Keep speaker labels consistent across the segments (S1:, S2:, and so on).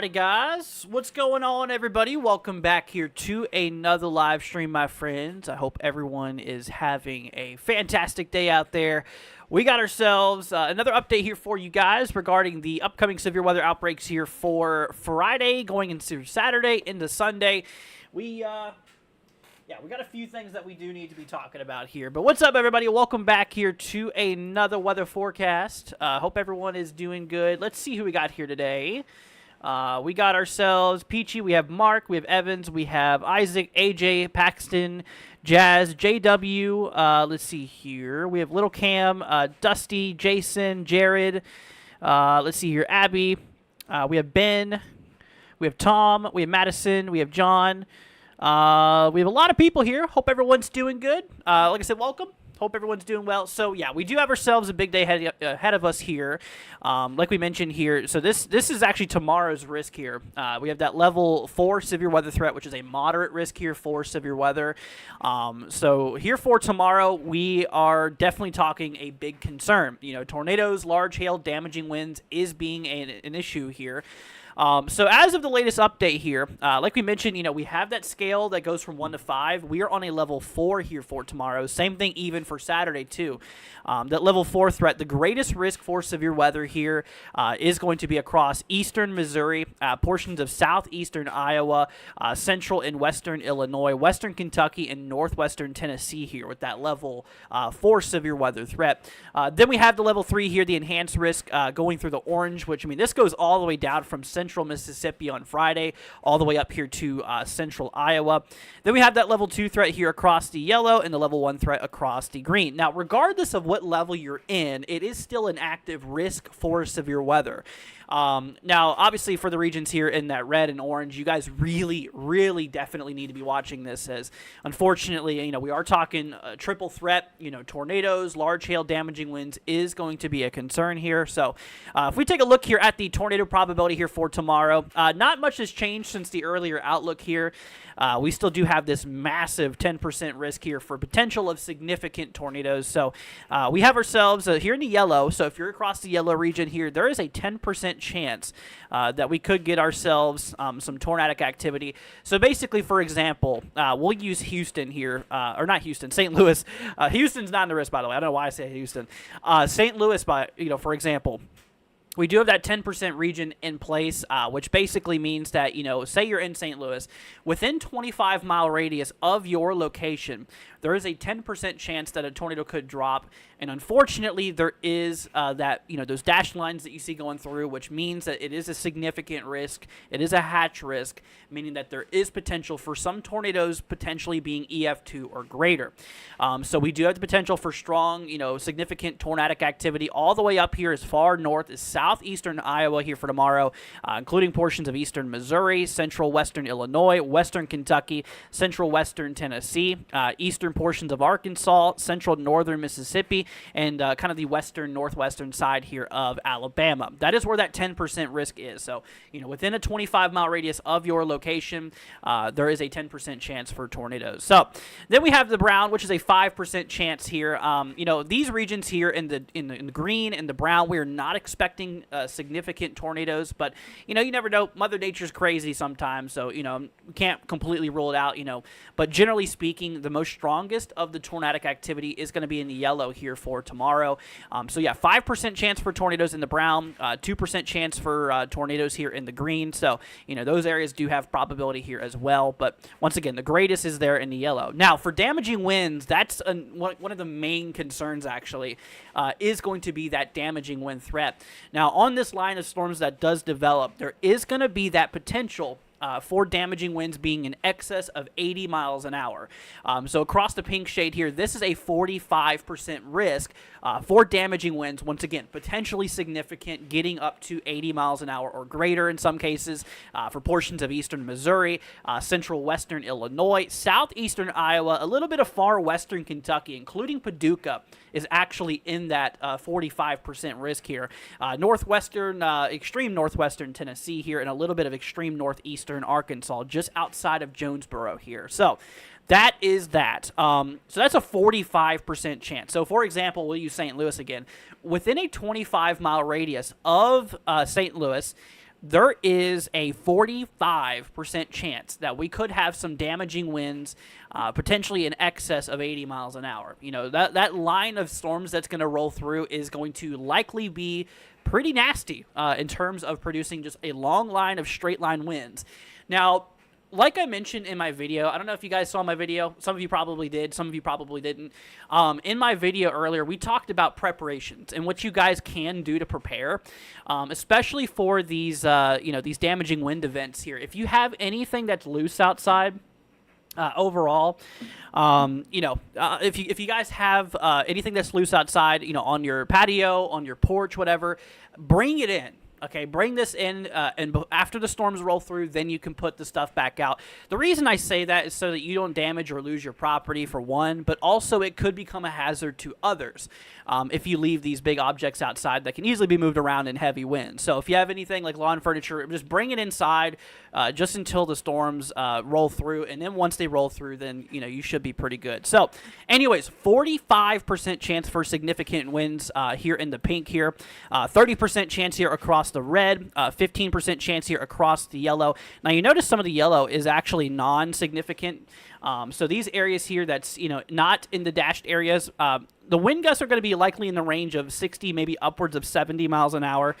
S1: Alrighty guys, what's going on everybody? Welcome back here to another live stream, my friends. I hope everyone is having a fantastic day out there. We got ourselves another update here for you guys regarding the upcoming severe weather outbreaks here for Friday, going into Saturday, into Sunday. We got a few things that we do need to be talking about here. But what's up, everybody? Welcome back here to another weather forecast. Hope everyone is doing good. Let's see who we got here today. We got ourselves Peachy, we have Mark, we have Evans, we have Isaac, AJ, Paxton, Jazz, JW, let's see here. We have Little Cam, Dusty, Jason, Jared, let's see here, Abby, we have Ben, we have Tom, we have Madison, we have John. We have a lot of people here. Hope everyone's doing good. Like I said, welcome. Hope everyone's doing well. So, yeah, we do have ourselves a big day ahead of us here. Like we mentioned here, so this is actually tomorrow's risk here. We have that level 4 severe weather threat, which is a moderate risk here for severe weather. So here for tomorrow, we are definitely talking a big concern. You know, tornadoes, large hail, damaging winds is being an issue here. So as of the latest update here, like we mentioned, you know, we have that scale that goes from 1 to 5. We are on a level 4 here for tomorrow. Same thing even for Saturday too. That level 4 threat, the greatest risk for severe weather here is going to be across eastern Missouri, portions of southeastern Iowa, central and western Illinois, western Kentucky, and northwestern Tennessee here with that level 4 severe weather threat. Then we have the level 3 here, the enhanced risk going through the orange, which, I mean, this goes all the way down from central Mississippi on Friday all the way up here to central Iowa. Then we have that level 2 threat here across the yellow and the level 1 threat across the green. Now, regardless of what level you're in, it is still an active risk for severe weather. Now, obviously, for the regions here in that red and orange, you guys really, really definitely need to be watching this, as unfortunately, you know, we are talking triple threat. You know, tornadoes, large hail, damaging winds is going to be a concern here. So if we take a look here at the tornado probability here for tomorrow, not much has changed since the earlier outlook here. We still do have this massive 10% risk here for potential of significant tornadoes. So we have ourselves here in the yellow. So if you're across the yellow region here, there is a 10% chance that we could get ourselves some tornadic activity. So basically, for example, we'll use Houston here, or not Houston, St. Louis. Houston's not in the risk, by the way. I don't know why I say Houston. St. Louis, for example. We do have that 10% region in place, which basically means that, you know, say you're in St. Louis, within 25-mile radius of your location, there is a 10% chance that a tornado could drop. And unfortunately, there is that, you know, those dashed lines that you see going through, which means that it is a significant risk. It is a hatch risk, meaning that there is potential for some tornadoes potentially being EF2 or greater. So we do have the potential for strong, you know, significant tornadic activity all the way up here as far north as South southeastern Iowa here for tomorrow, including portions of eastern Missouri, central western Illinois, western Kentucky, central western Tennessee, eastern portions of Arkansas, central northern Mississippi, and kind of the western northwestern side here of Alabama. That is where that 10% risk is. So, within a 25-mile radius of your location, there is a 10% chance for tornadoes. So then we have the brown, which is a 5% chance here. These regions here in the green and the brown, we are not expecting significant tornadoes, but you never know. Mother Nature's crazy sometimes, so we can't completely rule it out. But generally speaking, the most strongest of the tornadic activity is going to be in the yellow here for tomorrow. So yeah, 5% chance for tornadoes in the brown, 2% chance for tornadoes here in the green. So those areas do have probability here as well. But once again, the greatest is there in the yellow. Now for damaging winds, that's one of the main concerns actually, is going to be that damaging wind threat. Now on this line of storms that does develop, there is going to be that potential for damaging winds being in excess of 80 miles an hour. So across the pink shade here, this is a 45% risk for damaging winds. Once again, potentially significant, getting up to 80 miles an hour or greater in some cases for portions of eastern Missouri, central western Illinois, southeastern Iowa, a little bit of far western Kentucky, including Paducah, is actually in that 45% risk here. Extreme northwestern Tennessee here, and a little bit of extreme northeastern Arkansas, just outside of Jonesboro here. So that is that. So that's a 45% chance. So for example, we'll use St. Louis again. Within a 25-mile radius of St. Louis, there is a 45% chance that we could have some damaging winds, potentially in excess of 80 miles an hour. That line of storms that's going to roll through is going to likely be pretty nasty in terms of producing just a long line of straight line winds. Now, like I mentioned in my video, I don't know if you guys saw my video. Some of you probably did. Some of you probably didn't. In my video earlier, we talked about preparations and what you guys can do to prepare, especially for these, these damaging wind events here. If you have anything that's loose outside, overall, if you guys have anything that's loose outside, on your patio, on your porch, whatever, bring it in. Okay, bring this in, and after the storms roll through, then you can put the stuff back out. The reason I say that is so that you don't damage or lose your property, for one, but also it could become a hazard to others if you leave these big objects outside that can easily be moved around in heavy winds. So if you have anything like lawn furniture, just bring it inside just until the storms roll through, and then once they roll through, then you should be pretty good. So anyways, 45% chance for significant winds here in the pink here, 30% chance here across the red, 15% chance here across the yellow. Now you notice some of the yellow is actually non-significant. So these areas here that's not in the dashed areas, the wind gusts are going to be likely in the range of 60, maybe upwards of 70 miles an hour.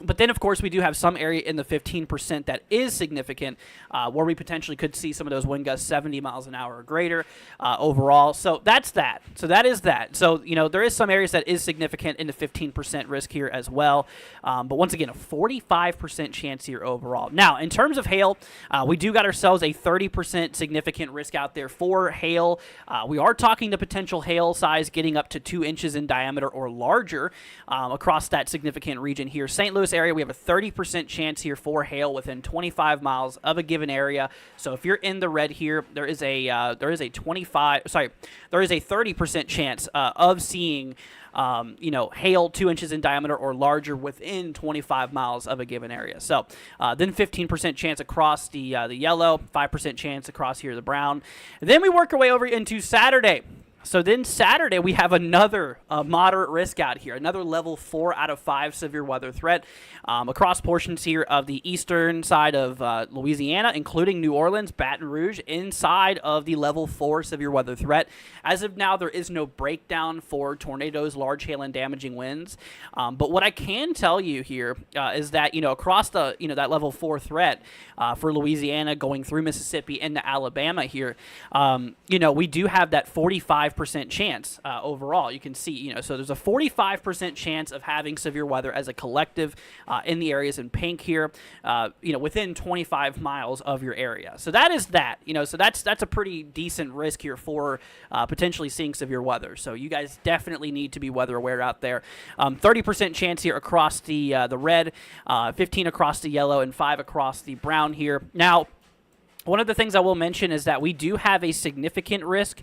S1: But then, of course, we do have some area in the 15% that is significant, where we potentially could see some of those wind gusts 70 miles an hour or greater overall. So that's that. So that is that. So, there is some areas that is significant in the 15% risk here as well. But once again, a 45% chance here overall. Now, in terms of hail, we do got ourselves a 30% significant risk out there for hail. We are talking the potential hail size getting up to 2 inches in diameter or larger across that significant region here. St. Louis area, we have a 30% chance here for hail within 25 miles of a given area. So if you're in the red here, there is a 30% chance of seeing hail 2 inches in diameter or larger within 25 miles of a given area. So then 15% chance across the yellow, 5% chance across here the brown. And then we work our way over into Saturday. So then Saturday, we have another moderate risk out here, another level 4 out of 5 severe weather threat across portions here of the eastern side of Louisiana, including New Orleans, Baton Rouge, inside of the level 4 severe weather threat. As of now, there is no breakdown for tornadoes, large hail, and damaging winds. But what I can tell you here is that, across the, that level 4 threat for Louisiana going through Mississippi into Alabama here, we do have that 45% 45% chance overall. You can see, so there's a 45% chance of having severe weather as a collective in the areas in pink here, within 25 miles of your area. So that is that, so that's a pretty decent risk here for potentially seeing severe weather. So you guys definitely need to be weather aware out there. 30% chance here across the red, 15 across the yellow, and 5 across the brown here. Now, one of the things I will mention is that we do have a significant risk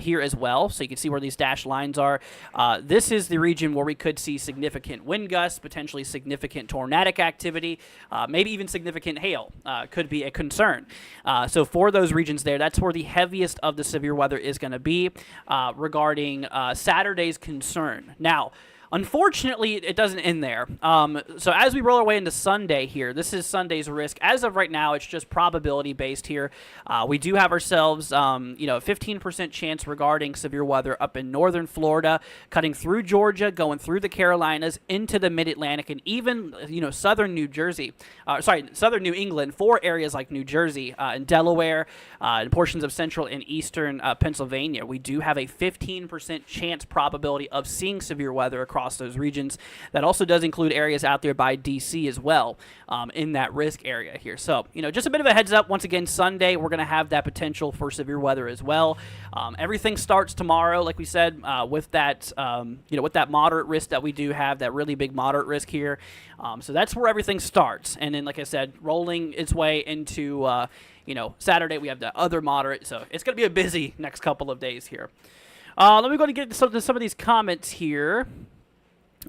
S1: here as well. So you can see where these dashed lines are. This is the region where we could see significant wind gusts, potentially significant tornadic activity, maybe even significant hail could be a concern. So for those regions there, that's where the heaviest of the severe weather is going to be regarding Saturday's concern. Now, unfortunately, it doesn't end there. So as we roll our way into Sunday here, this is Sunday's risk. As of right now, it's just probability-based here. We do have ourselves, a 15% chance regarding severe weather up in northern Florida, cutting through Georgia, going through the Carolinas, into the Mid-Atlantic, and even, southern southern New England for areas like New Jersey and Delaware, and portions of central and eastern Pennsylvania. We do have a 15% chance probability of seeing severe weather across those regions. That also does include areas out there by DC as well, in that risk area here. So, just a bit of a heads up. Once again, Sunday, we're going to have that potential for severe weather as well. Everything starts tomorrow, like we said, with that, with that moderate risk that we do have, that really big moderate risk here. So that's where everything starts. And then, like I said, rolling its way into, Saturday, we have the other moderate. So it's going to be a busy next couple of days here. Let me go and get to some of these comments here.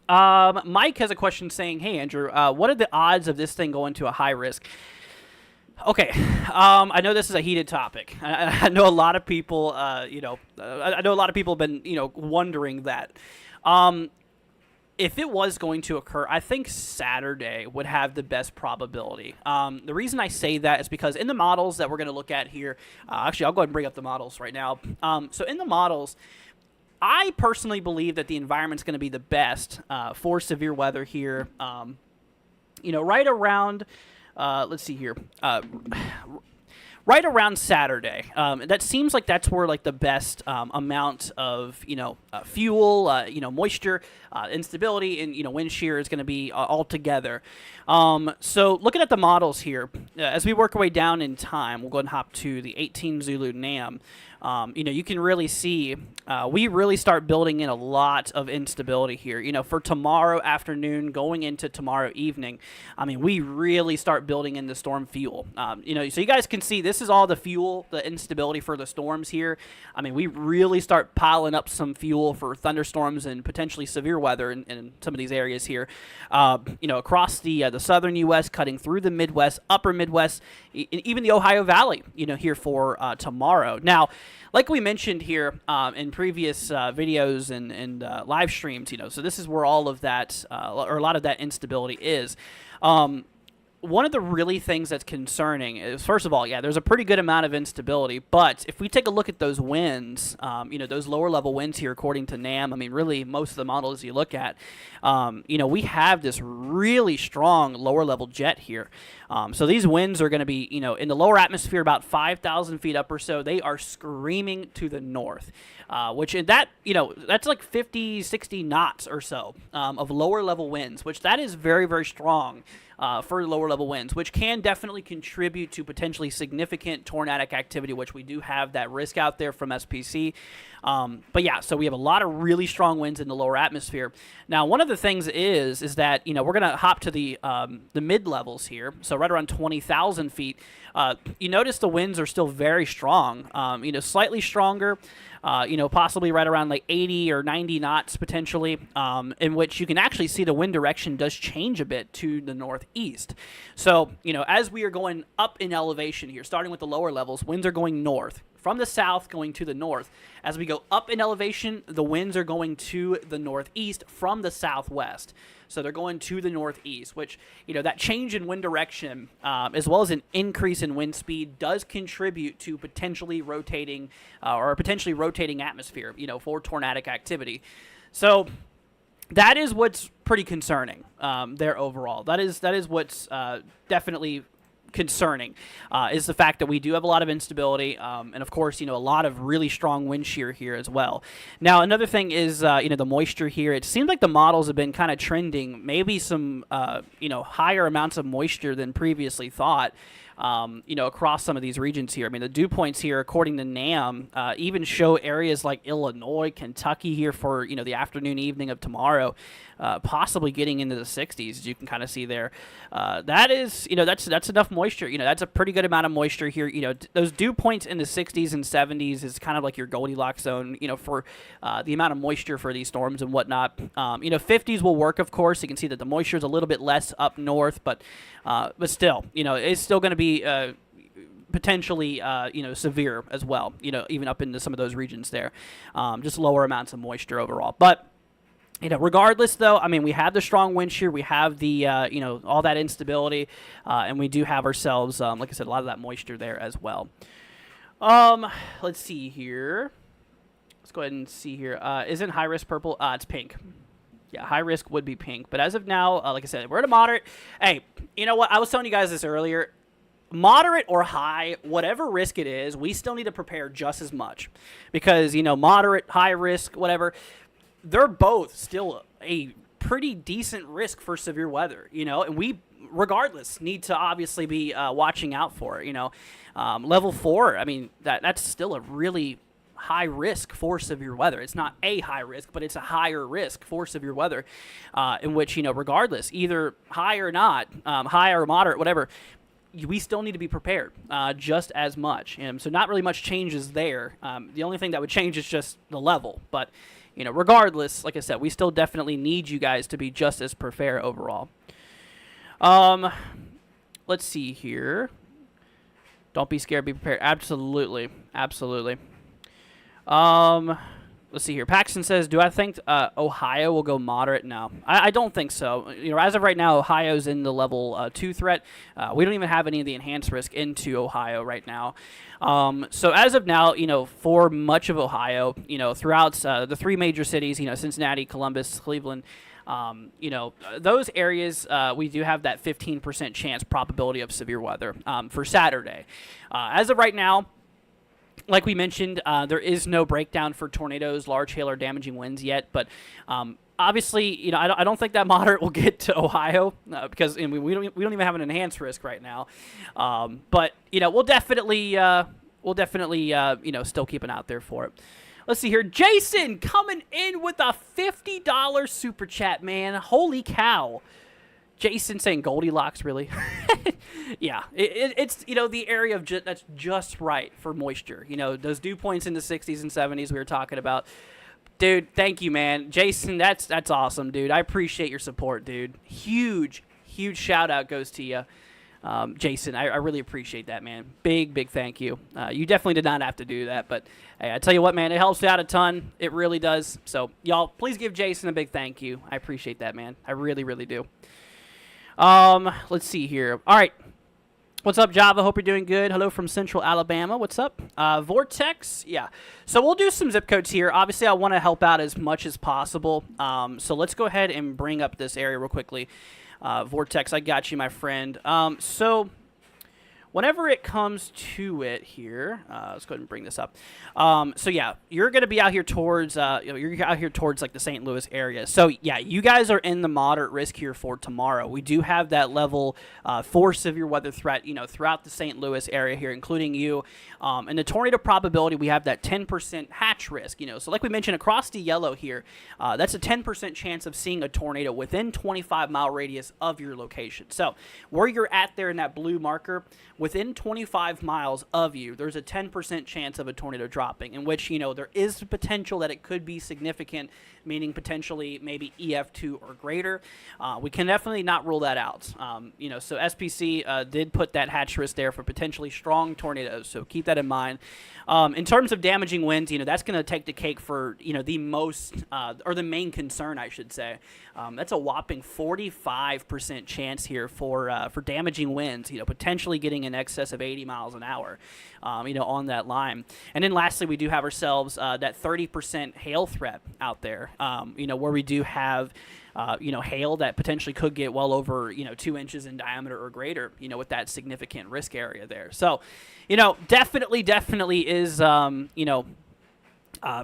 S1: Mike has a question saying, hey, Andrew, what are the odds of this thing going to a high risk? Okay, I know this is a heated topic. I know a lot of people, I know a lot of people have been, wondering that. If it was going to occur, I think Saturday would have the best probability. The reason I say that is because in the models that we're going to look at here, actually, I'll go ahead and bring up the models right now. So in the models, I personally believe that the environment's going to be the best for severe weather here. Right around, let's see here, right around Saturday. That seems like that's where the best amount of fuel, moisture, instability, and wind shear is going to be all together. So looking at the models here, as we work our way down in time, we'll go ahead and hop to the 18 Zulu NAM. You can really see we really start building in a lot of instability here. For tomorrow afternoon going into tomorrow evening, we really start building in the storm fuel. So you guys can see this is all the fuel, the instability for the storms here. We really start piling up some fuel for thunderstorms and potentially severe weather in some of these areas here. Across the southern U.S., cutting through the Midwest, upper Midwest, even the Ohio Valley, here for tomorrow. Now, like we mentioned here in previous videos and live streams, so this is where all of that, or a lot of that instability is. One of the really things that's concerning is, first of all, there's a pretty good amount of instability, but if we take a look at those winds, those lower level winds here, according to NAM, really most of the models you look at, we have this really strong lower level jet here. So these winds are going to be, in the lower atmosphere about 5,000 feet up or so. They are screaming to the north, which in that, that's like 50, 60 knots or so of lower level winds, which that is very, very strong. For lower level winds, which can definitely contribute to potentially significant tornadic activity, which we do have that risk out there from SPC. So we have a lot of really strong winds in the lower atmosphere. Now, one of the things is that, we're going to hop to the mid levels here. So right around 20,000 feet, you notice the winds are still very strong, slightly stronger, possibly right around like 80 or 90 knots potentially, in which you can actually see the wind direction does change a bit to the northeast. So, as we are going up in elevation here, starting with the lower levels, winds are going north. From the south going to the north. As we go up in elevation, the winds are going to the northeast from the southwest. So they're going to the northeast, which, that change in wind direction, as well as an increase in wind speed, does contribute to potentially rotating atmosphere, for tornadic activity. So that is what's pretty concerning there overall. That is what's definitely concerning is the fact that we do have a lot of instability, and of course, a lot of really strong wind shear here as well. Now, another thing is, the moisture here. It seems like the models have been kind of trending maybe some, higher amounts of moisture than previously thought. Across some of these regions here. I mean, the dew points here, according to NAM, even show areas like Illinois, Kentucky here for, the afternoon, evening of tomorrow, possibly getting into the 60s, as you can kind of see there. That is, that's enough moisture. That's a pretty good amount of moisture here. Those dew points in the 60s and 70s is kind of like your Goldilocks zone, for the amount of moisture for these storms and whatnot. 50s will work, of course. You can see that the moisture is a little bit less up north, but still, it's still going to be potentially, severe as well, even up into some of those regions there. Just lower amounts of moisture overall. But, regardless, though, I mean, we have the strong wind shear. We have the, all that instability, and we do have ourselves, like I said, a lot of that moisture there as well. Let's see here. Let's go ahead and see here. Isn't high risk purple? It's pink. Yeah, high risk would be pink. But as of now, like I said, we're at a moderate. Hey, you know what? I was telling you guys this earlier. Moderate or high, whatever risk it is, we still need to prepare just as much. Because, moderate, high risk, whatever, they're both still a pretty decent risk for severe weather, and we, regardless, need to obviously be watching out for it, Level 4, I mean, that's still a really high risk for severe weather. It's not a high risk, but it's a higher risk for severe weather, in which, regardless, either high or not, high or moderate, whatever, we still need to be prepared just as much. So not really much changes there. The only thing that would change is just the level. But, regardless, like I said, we still definitely need you guys to be just as prepared overall. Let's see here. Don't be scared, be prepared. Absolutely. Absolutely. Let's see here. Paxton says, do I think Ohio will go moderate? No, I don't think so. As of right now, Ohio's in the level 2 threat. We don't even have any of the enhanced risk into Ohio right now. So as of now, for much of Ohio, throughout the 3 major cities, Cincinnati, Columbus, Cleveland, those areas, we do have that 15% chance probability of severe weather for Saturday. As of right now, like we mentioned, there is no breakdown for tornadoes, large hail, or damaging winds yet. But obviously, I don't think that moderate will get to Ohio because we don't even have an enhanced risk right now. But we'll definitely still keep an eye out there for it. Let's see here, Jason coming in with a $50 super chat, man. Holy cow. Jason saying Goldilocks, really? Yeah, it's, the area of that's just right for moisture. Those dew points in the 60s and 70s we were talking about. Dude, thank you, man. Jason, that's awesome, dude. I appreciate your support, dude. Huge shout out goes to you, Jason. I really appreciate that, man. Big thank you. You definitely did not have to do that, but hey, I tell you what, man, it helps you out a ton. It really does. So, y'all, please give Jason a big thank you. I appreciate that, man. I really do. Let's see here. All right. What's up, Java? Hope you're doing good. Hello from Central Alabama. What's up? Vortex? Yeah. So we'll do some zip codes here. Obviously, I want to help out as much as possible. So let's go ahead and bring up this area real quickly. Vortex, I got you, my friend. So whenever it comes to it here, let's go ahead and bring this up. So yeah, you're going to be out here towards, you're out here towards like the St. Louis area. So yeah, you guys are in the moderate risk here for tomorrow. We do have that level 4 severe weather threat, throughout the St. Louis area here, including you. And the tornado probability, we have that 10% hatch risk, So like we mentioned, across the yellow here, that's a 10% chance of seeing a tornado within 25-mile radius of your location. So where you're at there in that blue marker, within 25 miles of you, there's a 10% chance of a tornado dropping, in which, there is the potential that it could be significant, meaning potentially maybe EF2 or greater. We can definitely not rule that out. So SPC did put that hatch risk there for potentially strong tornadoes, so keep that in mind. In terms of damaging winds, that's going to take the cake for, the most, or the main concern, I should say. That's a whopping 45% chance here for damaging winds, potentially getting in excess of 80 miles an hour, on that line. And then lastly, we do have ourselves that 30% hail threat out there, where we do have hail that potentially could get well over 2 inches in diameter or greater. With that significant risk area there. So, definitely is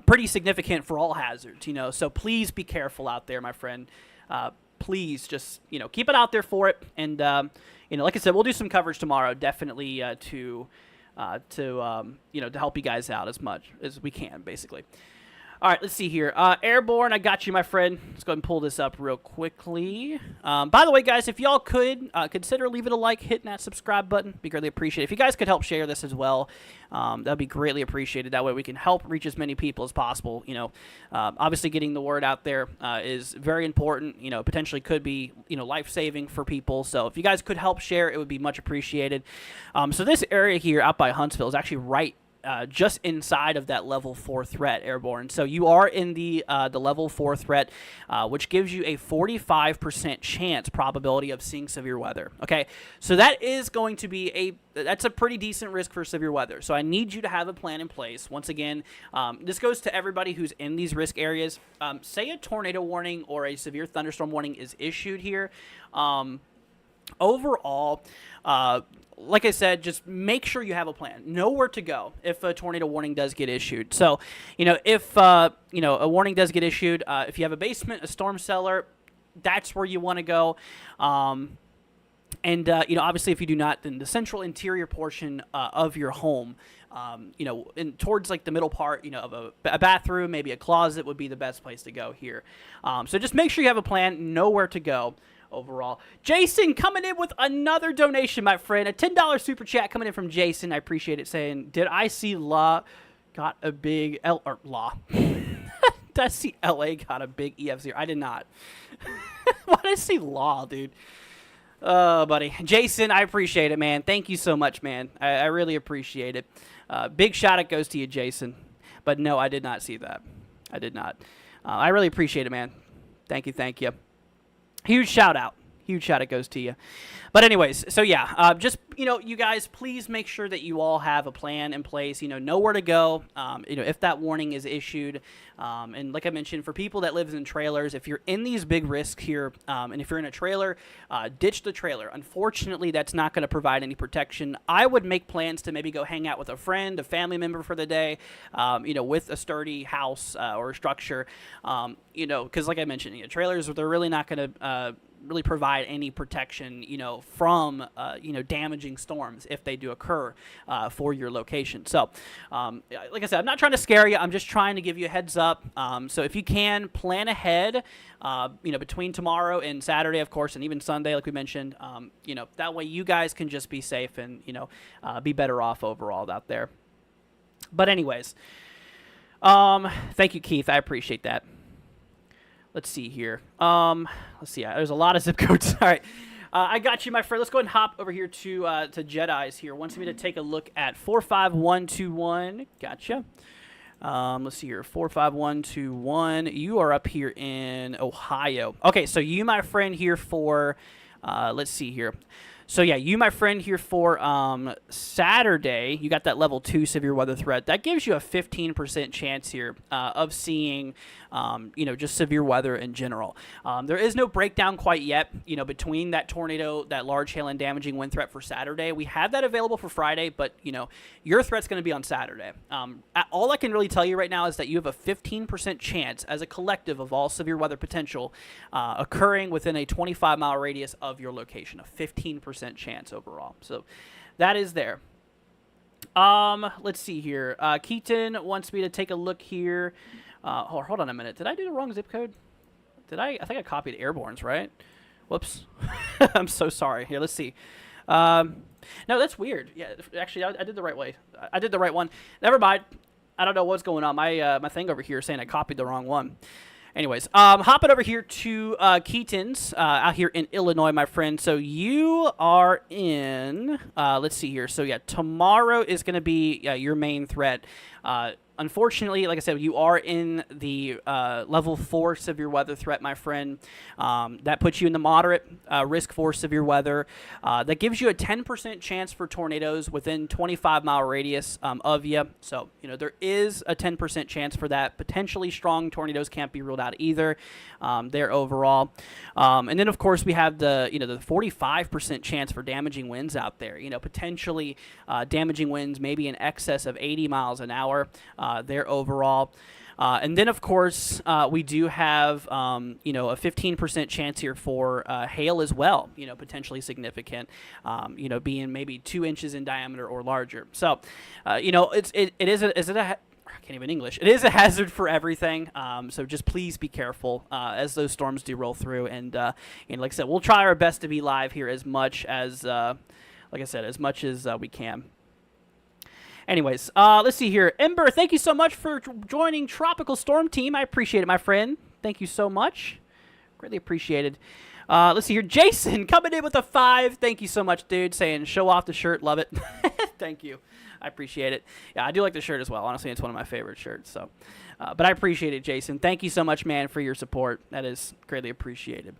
S1: pretty significant for all hazards. So please be careful out there, my friend. Please just keep it out there for it, and like I said, we'll do some coverage tomorrow, definitely to help you guys out as much as we can, basically. All right, let's see here. Airborne, I got you, my friend. Let's go ahead and pull this up real quickly. By the way, guys, if y'all could consider leaving a like, hitting that subscribe button, be greatly appreciated. If you guys could help share this as well, that'd be greatly appreciated. That way we can help reach as many people as possible. Obviously getting the word out there is very important. Potentially could be life-saving for people. So if you guys could help share, it would be much appreciated. So this area here out by Huntsville is actually right just inside of that level 4 threat, Airborne. So you are in the level 4 threat, which gives you a 45% chance probability of seeing severe weather. Okay, so that is going to be that's a pretty decent risk for severe weather. So I need you to have a plan in place. Once again, this goes to everybody who's in these risk areas. Say a tornado warning or a severe thunderstorm warning is issued here. Overall, like I said, just make sure you have a plan. Know where to go if a tornado warning does get issued. So, if a warning does get issued, if you have a basement, a storm cellar, that's where you want to go. Obviously, if you do not, then the central interior portion of your home, towards like the middle part, of a bathroom, maybe a closet would be the best place to go here. So just make sure you have a plan, know where to go. Overall, Jason coming in with another donation, my friend. A $10 super chat coming in from Jason. I appreciate it. Saying, did I see Law got a big Law? Did I see LA got a big EF2? I did not. Why did I see Law, dude? Oh, buddy. Jason, I appreciate it, man. Thank you so much, man. I really appreciate it. Big shout out goes to you, Jason. But no, I did not see that. I did not. I really appreciate it, man. Thank you. Huge shout out. Huge shout out goes to you. But anyways, so yeah, just, you guys, please make sure that you all have a plan in place, know where to go, if that warning is issued. And like I mentioned, for people that live in trailers, if you're in these big risks here, and if you're in a trailer, ditch the trailer. Unfortunately, that's not going to provide any protection. I would make plans to maybe go hang out with a friend, a family member for the day, with a sturdy house or structure, because like I mentioned, trailers, they're really not going to really provide any protection, from, damaging storms if they do occur for your location. So, like I said, I'm not trying to scare you. I'm just trying to give you a heads up. So if you can, plan ahead, between tomorrow and Saturday, of course, and even Sunday, like we mentioned, that way you guys can just be safe and, be better off overall out there. But anyways, thank you, Keith. I appreciate that. Let's see here. Let's see. There's a lot of zip codes. All right. I got you, my friend. Let's go ahead and hop over here to Jedi's here. Wants me to take a look at 45121. Gotcha. Let's see here. 45121. You are up here in Ohio. Okay, so you, my friend, here for, let's see here. So, yeah, you, my friend, here for Saturday, you got that level 2 severe weather threat. That gives you a 15% chance here of seeing, just severe weather in general. There is no breakdown quite yet, between that tornado, that large hail and damaging wind threat for Saturday. We have that available for Friday, but, your threat's going to be on Saturday. All I can really tell you right now is that you have a 15% chance as a collective of all severe weather potential occurring within a 25-mile radius of your location, a 15% chance overall. So that is there. Let's see here. Keaton wants me to take a look here. Hold on a minute. Did I do the wrong zip code? I think I copied Airborne's, right? Whoops. I'm so sorry. Here, let's see. No, that's weird. Yeah, actually, I did the right way. I did the right one. Never mind. I don't know what's going on. My thing over here is saying I copied the wrong one. Anyways, hopping over here to Keaton's out here in Illinois, my friend. So you are in, let's see here. So, yeah, tomorrow is going to be your main threat. Unfortunately, like I said, you are in the level 4 severe weather threat, my friend. That puts you in the moderate risk for severe weather. That gives you a 10% chance for tornadoes within 25-mile radius of you. So, there is a 10% chance for that. Potentially strong tornadoes can't be ruled out either there overall. And then, of course, we have the 45% chance for damaging winds out there. Potentially damaging winds maybe in excess of 80 miles an hour there overall. And then, of course, we do have, a 15% chance here for hail as well, potentially significant, being maybe 2 inches in diameter or larger. So, it is a I can't even English. It is a hazard for everything, so just please be careful as those storms do roll through. And like I said, we'll try our best to be live here as much as, as much as we can. Anyways, let's see here. Ember, thank you so much for joining Tropical Storm Team. I appreciate it, my friend. Thank you so much. Greatly appreciated. Let's see here. Jason coming in with a 5. Thank you so much, dude. Saying show off the shirt. Love it. Thank you. I appreciate it. Yeah, I do like the shirt as well. Honestly, it's one of my favorite shirts. So, but I appreciate it, Jason. Thank you so much, man, for your support. That is greatly appreciated.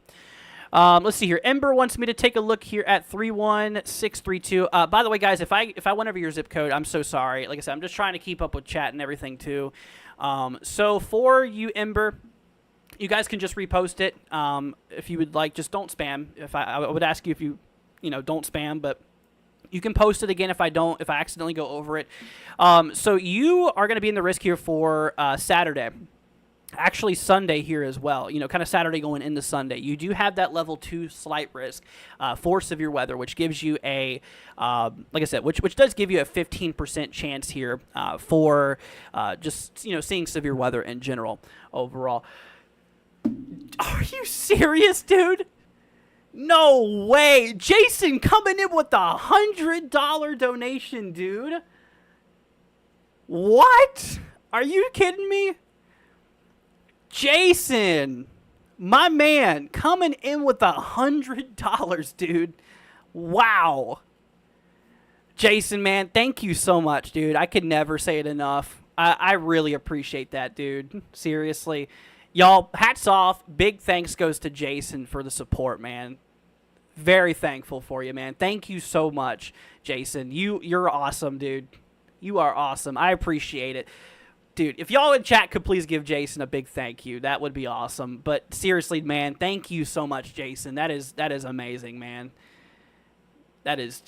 S1: Let's see here. Ember wants me to take a look here at 31632. By the way, guys, if I went over your zip code, I'm so sorry. Like I said, I'm just trying to keep up with chat and everything too. So for you, Ember, you guys can just repost it. If you would like, just don't spam. I would ask you if you don't spam, but you can post it again if I accidentally go over it. So you are going to be in the risk here for Saturday. Actually, Sunday here as well, kind of Saturday going into Sunday. You do have that level 2 slight risk for severe weather, which gives you a, like I said, which does give you a 15% chance here for just, seeing severe weather in general overall. Are you serious, dude? No way. Jason coming in with a $100 donation, dude. What? Are you kidding me? Jason, my man, coming in with $100, dude. Wow. Jason, man, thank you so much, dude. I could never say it enough. I really appreciate that, dude. Seriously. Y'all, hats off. Big thanks goes to Jason for the support, man. Very thankful for you, man. Thank you so much, Jason. You're awesome, dude. You are awesome. I appreciate it. Dude, if y'all in chat could please give Jason a big thank you, that would be awesome. But seriously, man, thank you so much, Jason. That is amazing, man. That is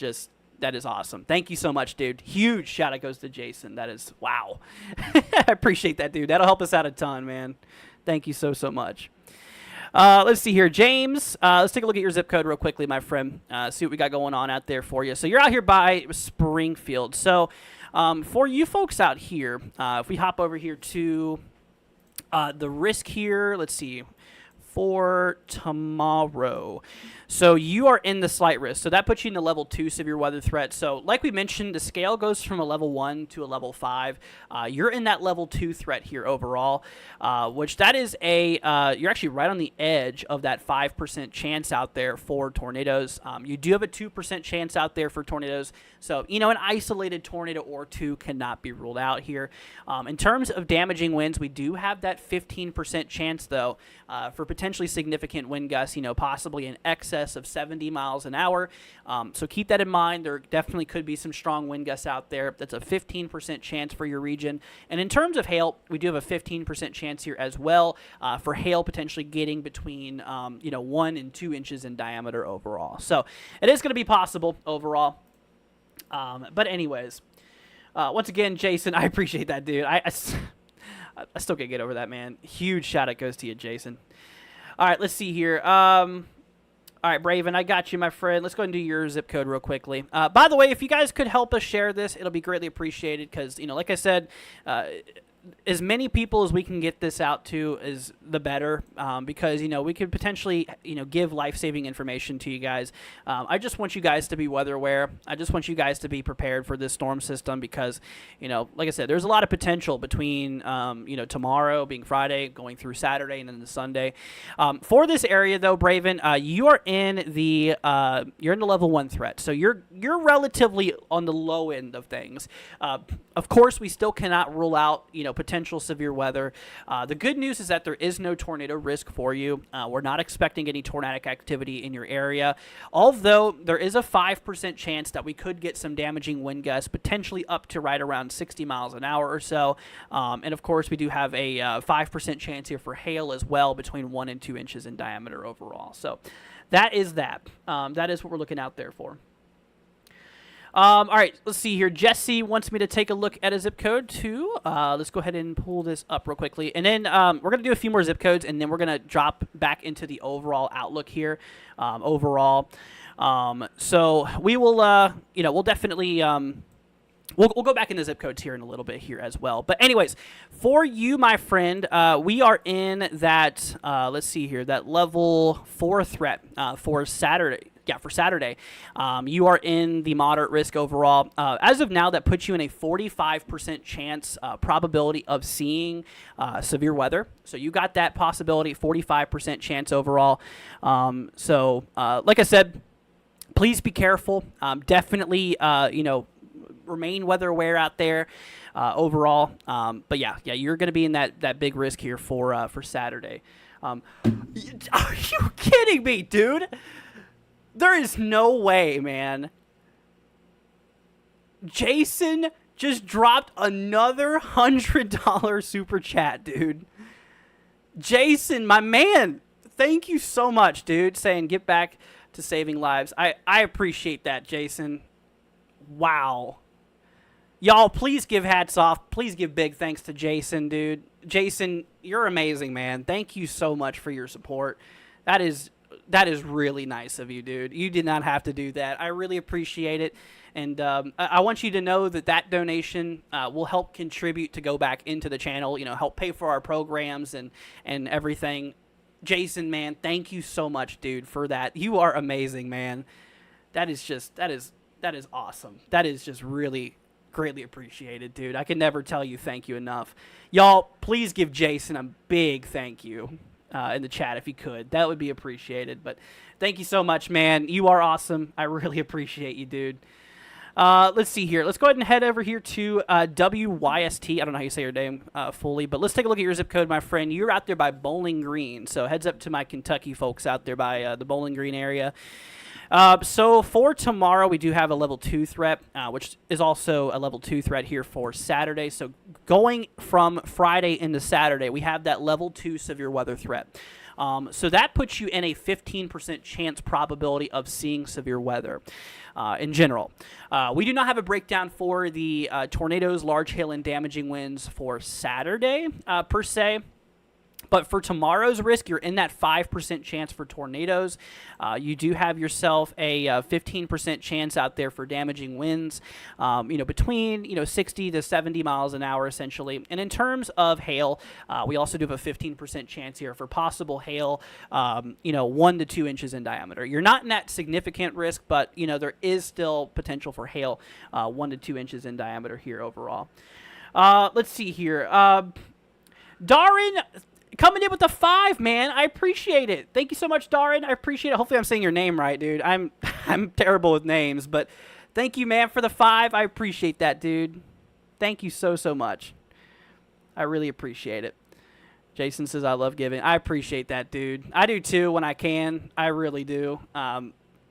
S1: awesome. Thank you so much, dude. Huge shout out goes to Jason. That is, wow. I appreciate that, dude. That'll help us out a ton, man. Thank you so much. Let's see here. James, let's take a look at your zip code real quickly, my friend. See what we got going on out there for you. So you're out here by Springfield. So for you folks out here, if we hop over here to the risk here, let's see, for tomorrow. So you are in the slight risk. So that puts you in the level 2 severe weather threat. So like we mentioned, the scale goes from a level 1 to a level 5. You're in that level 2 threat here overall, which that is you're actually right on the edge of that 5% chance out there for tornadoes. You do have a 2% chance out there for tornadoes. So, an isolated tornado or 2 cannot be ruled out here. In terms of damaging winds, we do have that 15% chance, though, for potentially significant wind gusts, possibly in excess of 70 miles an hour. So keep that in mind. There definitely could be some strong wind gusts out there. That's a 15% chance for your region. And in terms of hail, we do have a 15% chance here as well for hail potentially getting between 1 and 2 inches in diameter overall. So it is going to be possible overall. But anyways, once again, Jason, I appreciate that, dude. I still can't get over that, man. Huge shout out goes to you, Jason. All right, let's see here. All right, Braven, I got you, my friend. Let's go ahead and do your zip code real quickly. By the way, if you guys could help us share this, it'll be greatly appreciated because, like I said, as many people as we can get this out to is the better, because we could potentially give life-saving information to you guys. I just want you guys to be weather aware. I just want you guys to be prepared for this storm system because like I said, there's a lot of potential between tomorrow being Friday going through Saturday and then the Sunday. For this area though, Braven, you are in the level 1 threat, so you're relatively on the low end of things. Of course, we still cannot rule out potential severe weather. The good news is that there is no tornado risk for you. We're not expecting any tornadic activity in your area, although there is a 5% chance that we could get some damaging wind gusts, potentially up to right around 60 miles an hour or so. And of course, we do have a 5% chance here for hail as well, between 1 and 2 inches in diameter overall. So that is that. That is what we're looking out there for. All right, let's see here. Jesse wants me to take a look at a zip code too. Let's go ahead and pull this up real quickly. And then we're going to do a few more zip codes, and then we're going to drop back into the overall outlook here. Overall. So we will, we'll definitely... We'll go back into zip codes here in a little bit here as well. But anyways, for you, my friend, we are in that, let's see here, that level 4 threat for Saturday. Yeah, for Saturday. You are in the moderate risk overall. As of now, that puts you in a 45% chance probability of seeing severe weather. So you got that possibility, 45% chance overall. Like I said, please be careful. Definitely, remain weather aware out there overall. But yeah, you're going to be in that big risk here for Saturday. Are you kidding me, dude? There is no way, man. Jason just dropped another $100 super chat, dude. Jason, my man, thank you so much, dude, saying get back to saving lives. I appreciate that, Jason. Wow. Y'all, please give hats off. Please give big thanks to Jason, dude. Jason, you're amazing, man. Thank you so much for your support. That is really nice of you, dude. You did not have to do that. I really appreciate it. And I want you to know that donation will help contribute to go back into the channel, help pay for our programs and everything. Jason, man, thank you so much, dude, for that. You are amazing, man. That is awesome. That is just really greatly appreciated, dude. I can never tell you thank you enough. Y'all, please give Jason a big thank you. In the chat if you could. That would be appreciated. But thank you so much, man. You are awesome. I really appreciate you, dude. Let's see here. Let's go ahead and head over here to WYST. I don't know how you say your name fully, but let's take a look at your zip code, my friend. You're out there by Bowling Green. So heads up to my Kentucky folks out there by the Bowling Green area. So for tomorrow, we do have a level 2 threat, which is also a level 2 threat here for Saturday. So going from Friday into Saturday, we have that level 2 severe weather threat. So that puts you in a 15% chance probability of seeing severe weather in general. We do not have a breakdown for the tornadoes, large hail, and damaging winds for Saturday per se. But for tomorrow's risk, you're in that 5% chance for tornadoes. You do have yourself a 15% chance out there for damaging winds, between 60 to 70 miles an hour essentially. And in terms of hail, we also do have a 15% chance here for possible hail, 1 to 2 inches in diameter. You're not in that significant risk, but there is still potential for hail, 1 to 2 inches in diameter here overall. Let's see here. Darin, coming in with the 5, man. I appreciate it. Thank you so much, Darin. I appreciate it. Hopefully I'm saying your name right, dude. I'm terrible with names, but thank you, man, for the 5. I appreciate that, dude. Thank you so much. I really appreciate it. Jason says I love giving. I appreciate that, dude. I do too when I can. I really do.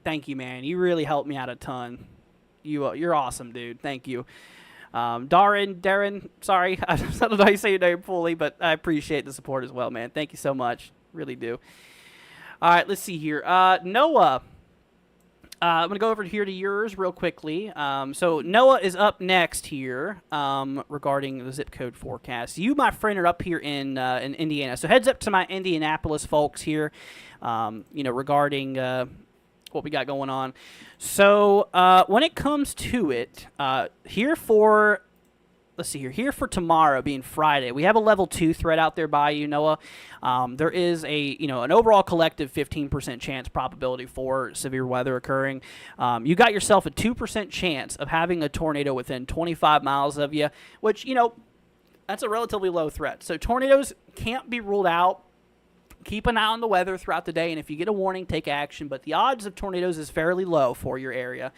S1: Thank you, man. You really helped me out a ton. You're awesome, dude. Thank you. Darren, sorry, I don't know how you say your name fully, but I appreciate the support as well, man. Thank you so much. Really do. All right, let's see here. Noah, I'm going to go over here to yours real quickly. So Noah is up next here regarding the zip code forecast. You, my friend, are up here in Indiana. So heads up to my Indianapolis folks here, regarding what we got going on. So when it comes to it, here for let's see here. Here for tomorrow, being Friday, we have a level 2 threat out there by you, Noah. There is an overall collective 15% chance probability for severe weather occurring. You got yourself a 2% chance of having a tornado within 25 miles of you, which, that's a relatively low threat. So tornadoes can't be ruled out. Keep an eye on the weather throughout the day, and if you get a warning, take action. But the odds of tornadoes is fairly low for your area.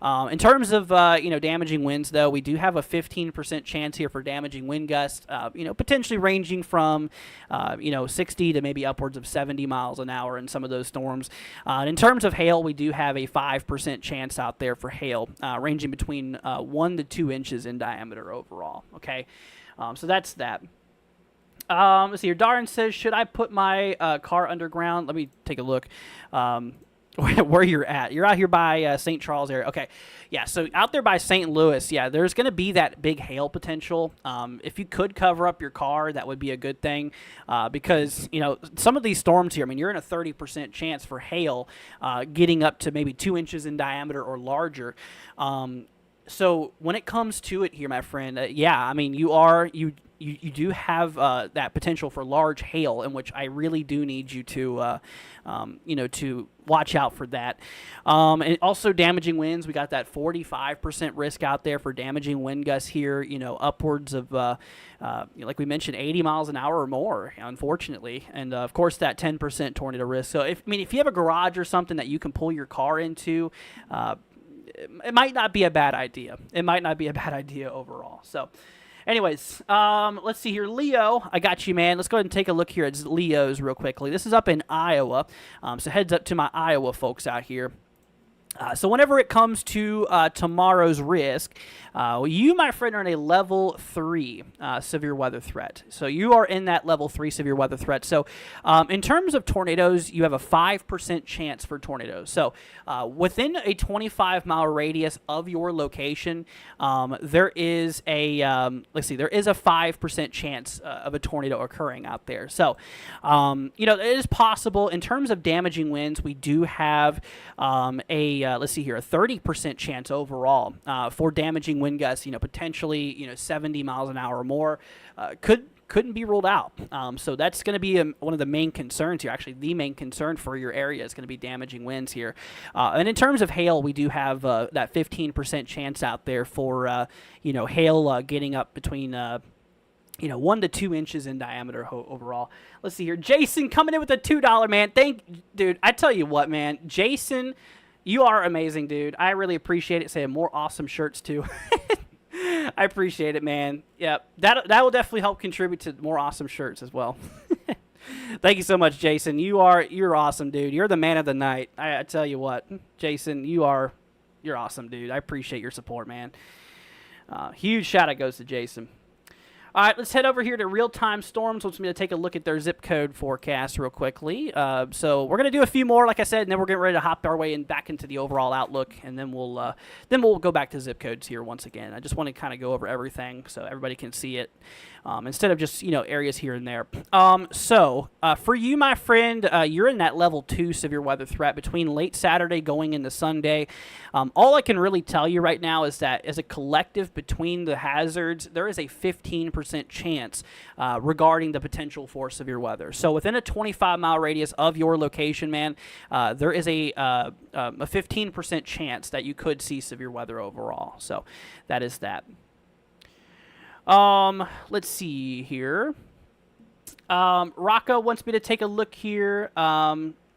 S1: In terms of damaging winds, though, we do have a 15% chance here for damaging wind gusts. Potentially ranging from 60 to maybe upwards of 70 miles an hour in some of those storms. In terms of hail, we do have a 5% chance out there for hail, ranging between 1 to 2 inches in diameter overall. Okay, so that's that. Let's see here. Darren says, should I put my car underground? Let me take a look where you're at. You're out here by St. Charles area. Okay. Yeah, so out there by St. Louis, yeah, there's going to be that big hail potential. If you could cover up your car, that would be a good thing because, some of these storms here, you're in a 30% chance for hail getting up to maybe 2 inches in diameter or larger. So when it comes to it here, my friend, you do have that potential for large hail, in which I really do need you to, to watch out for that. And also damaging winds, we got that 45% risk out there for damaging wind gusts here, upwards of, like we mentioned, 80 miles an hour or more, unfortunately. And, of course, that 10% tornado risk. So, if you have a garage or something that you can pull your car into, it might not be a bad idea. It might not be a bad idea overall. So, anyways, let's see here. Leo, I got you, man. Let's go ahead and take a look here at Leo's real quickly. This is up in Iowa. So heads up to my Iowa folks out here. So whenever it comes to tomorrow's risk, you, my friend, are in a level 3 severe weather threat. So you are in that level 3 severe weather threat. So in terms of tornadoes, you have a 5% chance for tornadoes. So within a 25-mile radius of your location, there is a there is a 5% chance of a tornado occurring out there. So it is possible. In terms of damaging winds, we do have a 30% chance overall for damaging wind gusts. Potentially 70 miles an hour or more couldn't be ruled out. So that's going to be one of the main concerns here. Actually, the main concern for your area is going to be damaging winds here. And in terms of hail, we do have that 15% chance out there for hail getting up between 1 to 2 inches in diameter overall. Let's see here. Jason coming in with a $2, man. Dude, I tell you what, man. Jason, you are amazing, dude. I really appreciate it. Saying more awesome shirts, too. I appreciate it, man. Yeah, that will definitely help contribute to more awesome shirts as well. Thank you so much, Jason. You're awesome, dude. You're the man of the night. I tell you what, Jason, you're awesome, dude. I appreciate your support, man. Huge shout out goes to Jason. All right, let's head over here to Real-Time Storms. Wants me to take a look at their zip code forecast real quickly. So we're going to do a few more, like I said, and then we're getting ready to hop our way back into the overall outlook, and then we'll go back to zip codes here once again. I just want to kind of go over everything so everybody can see it instead of just areas here and there. So for you, my friend, you're in that level 2 severe weather threat between late Saturday going into Sunday. All I can really tell you right now is that as a collective between the hazards, there is a 15% chance regarding the potential for severe weather. So within a 25-mile radius of your location, man, there is a 15% chance that you could see severe weather overall. So that is that. Let's see here. Rocco wants me to take a look here.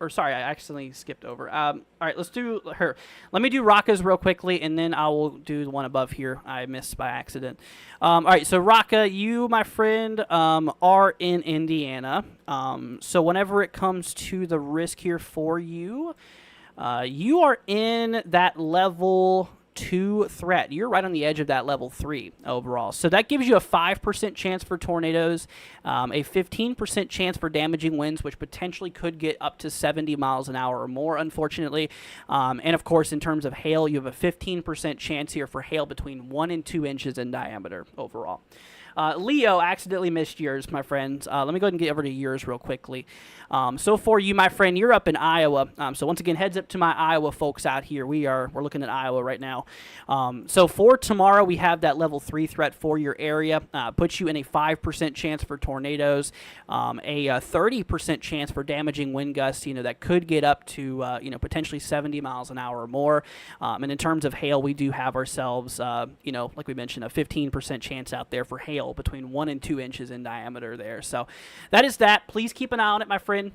S1: Sorry, I accidentally skipped over. All right, let's do her. Let me do Rocca's real quickly, and then I will do the one above here. I missed by accident. All right, so Rocca, you, my friend, are in Indiana. So whenever it comes to the risk here for you, you are in that level 2 threat. You're right on the edge of that level 3 overall. So that gives you a 5% chance for tornadoes, a 15% chance for damaging winds, which potentially could get up to 70 miles an hour or more, unfortunately. And of course, in terms of hail, you have a 15% chance here for hail between 1 and 2 inches in diameter overall. Leo accidentally missed yours, my friends. Let me go ahead and get over to yours real quickly. So for you, my friend, you're up in Iowa. So once again, heads up to my Iowa folks out here. We're looking at Iowa right now. So for tomorrow, we have that level 3 threat for your area. Puts you in a 5% chance for tornadoes, a 30% chance for damaging wind gusts. That could get up to potentially 70 miles an hour or more. And in terms of hail, we do have ourselves, like we mentioned, a 15% chance out there for hail between 1 and 2 inches in diameter there. So that is that. Please keep an eye on it, my friend.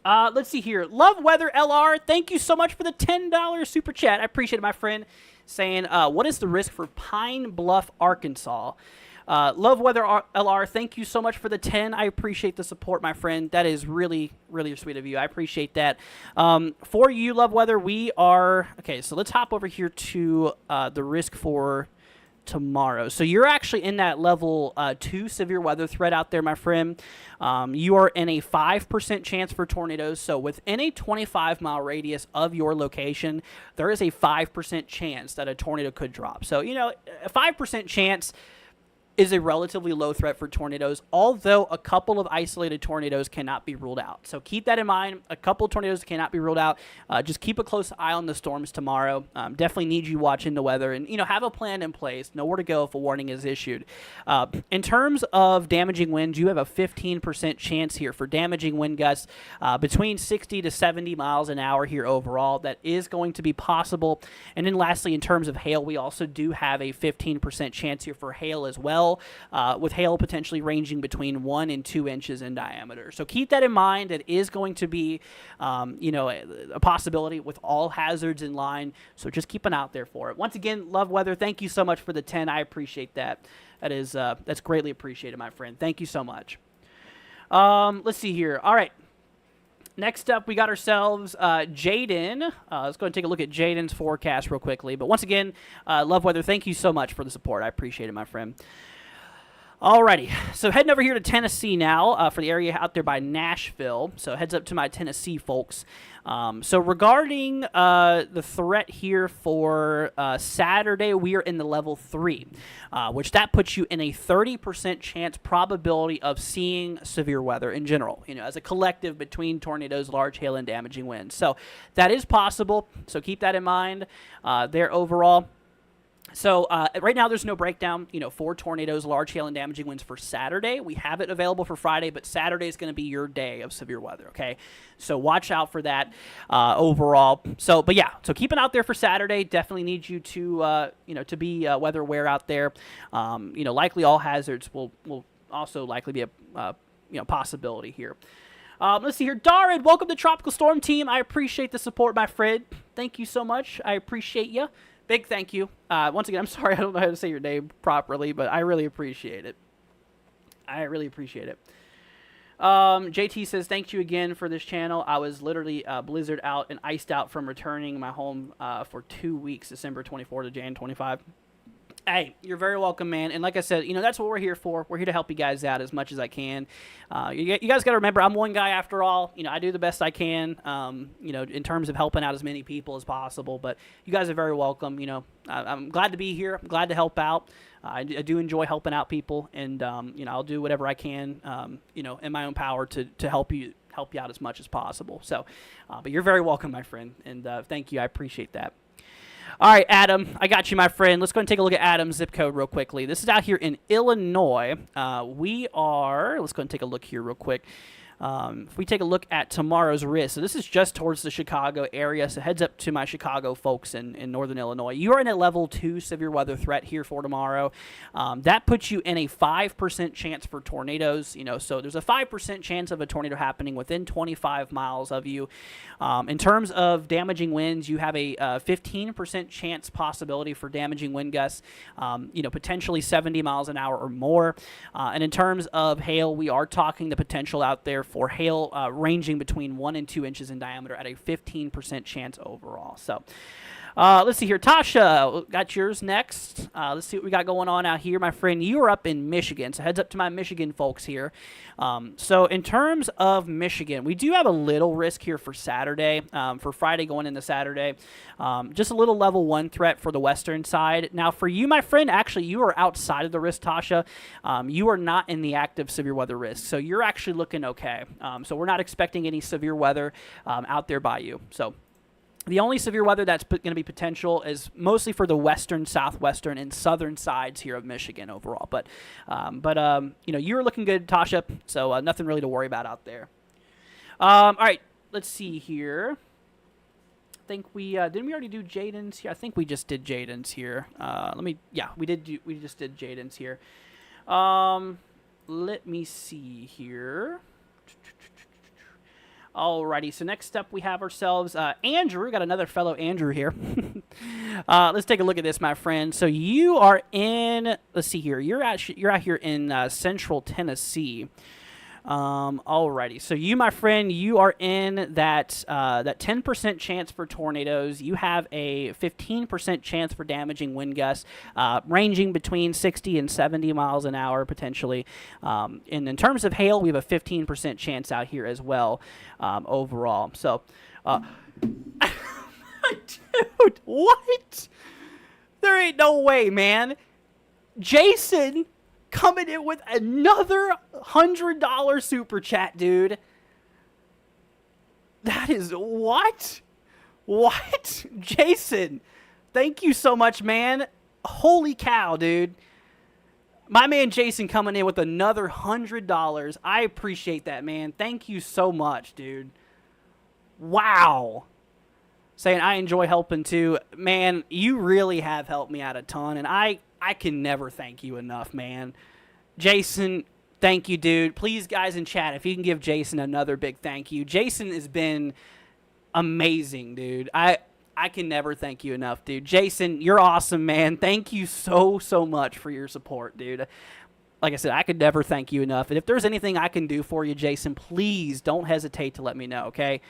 S1: Let's see here. Love Weather LR, thank you so much for the $10 super chat. I appreciate it, my friend. Saying, what is the risk for Pine Bluff, Arkansas? Love Weather LR, thank you so much for the 10. I appreciate the support, my friend. That is really, really sweet of you. I appreciate that. For you, Love Weather, we are... Okay, so let's hop over here to the risk for tomorrow. So you're actually in that level 2 severe weather threat out there, my friend. You are in a 5% chance for tornadoes. So within a 25-mile radius of your location, there is a 5% chance that a tornado could drop. So, a 5% chance is a relatively low threat for tornadoes, although a couple of isolated tornadoes cannot be ruled out. So keep that in mind. A couple of tornadoes cannot be ruled out. Just keep a close eye on the storms tomorrow. Definitely need you watching the weather and, have a plan in place. Know where to go if a warning is issued. In terms of damaging winds, you have a 15% chance here for damaging wind gusts between 60 to 70 miles an hour here overall. That is going to be possible. And then lastly, in terms of hail, we also do have a 15% chance here for hail as well. With hail potentially ranging between 1 and 2 inches in diameter. So keep that in mind. It is going to be, a possibility with all hazards in line. So just keep an eye out there for it. Once again, Love Weather, thank you so much for the 10. I appreciate that. That's greatly appreciated, my friend. Thank you so much. Let's see here. All right. Next up, we got ourselves Jaden. Let's go and take a look at Jaden's forecast real quickly. But once again, Love Weather, thank you so much for the support. I appreciate it, my friend. Alrighty, so heading over here to Tennessee now for the area out there by Nashville. So heads up to my Tennessee folks. So regarding the threat here for Saturday, we are in the level 3, which that puts you in a 30% chance probability of seeing severe weather in general, as a collective between tornadoes, large hail, and damaging winds. So that is possible, so keep that in mind there overall. So right now there's no breakdown, for tornadoes, large hail, and damaging winds for Saturday. We have it available for Friday, but Saturday is going to be your day of severe weather, okay? So watch out for that overall. So keep an eye out there for Saturday. Definitely need you to, to be weather aware out there. Likely all hazards will also likely be a possibility here. Let's see here. Darid, welcome to Tropical Storm Team. I appreciate the support, my friend. Thank you so much. I appreciate you. Big thank you. Once again, I'm sorry I don't know how to say your name properly, but I really appreciate it. JT says, thank you again for this channel. I was literally blizzard out and iced out from returning my home for 2 weeks, December 24 to Jan 25. Hey, you're very welcome, man. And like I said, that's what we're here for. We're here to help you guys out as much as I can. You guys got to remember, I'm one guy after all. I do the best I can, in terms of helping out as many people as possible. But you guys are very welcome. I'm glad to be here. I'm glad to help out. I do enjoy helping out people. And, I'll do whatever I can, in my own power to help you out as much as possible. So, but you're very welcome, my friend. And thank you. I appreciate that. All right, Adam, I got you, my friend. Let's go and take a look at Adam's zip code real quickly. This is out here in Illinois. Let's go and take a look here real quick. If we take a look at tomorrow's risk, so this is just towards the Chicago area, so heads up to my Chicago folks in northern Illinois. You are in a level 2 severe weather threat here for tomorrow. That puts you in a 5% chance for tornadoes. So there's a 5% chance of a tornado happening within 25 miles of you. In terms of damaging winds, you have a 15% chance possibility for damaging wind gusts, potentially 70 miles an hour or more. And in terms of hail, we are talking the potential out there for hail ranging between 1 and 2 inches in diameter at a 15% chance overall. So Let's see here. Tasha, got yours next. Let's see what we got going on out here, my friend. You are up in Michigan, so heads up to my Michigan folks here. So in terms of Michigan, we do have a little risk here for Saturday, for Friday going into Saturday. Just a little level 1 threat for the western side. Now, for you, my friend, actually, you are outside of the risk, Tasha. You are not in the active severe weather risk, so you're actually looking okay. So we're not expecting any severe weather out there by you. So the only severe weather that's going to be potential is mostly for the western, southwestern, and southern sides here of Michigan overall. But you're looking good, Tasha, so nothing really to worry about out there. All right, let's see here. I think we didn't we already do Jaden's here? I think we just did Jaden's here. We just did Jaden's here. Let me see here. Alrighty, so next up we have ourselves Andrew. Got another fellow Andrew here. Let's take a look at this, my friend. So you are in. Let's see here. You're out here in Central Tennessee. Alrighty, so you, my friend, you are in that 10% chance for tornadoes. You have a 15% chance for damaging wind gusts, ranging between 60 and 70 miles an hour potentially. And in terms of hail, we have a 15% chance out here as well, overall. So, dude, what? There ain't no way, man. Jason coming in with another $100 super chat, dude. That is what? What? Jason, thank you so much, man. Holy cow, dude. My man Jason coming in with another $100. I appreciate that, man. Thank you so much, dude. Wow. Saying I enjoy helping too. Man, you really have helped me out a ton, and I can never thank you enough, man. Jason, thank you, dude. Please, guys in chat, if you can give Jason another big thank you. Jason has been amazing, dude. I can never thank you enough, dude. Jason, you're awesome, man. Thank you so much for your support, dude. Like I said, I could never thank you enough. And if there's anything I can do for you, Jason, please don't hesitate to let me know, okay?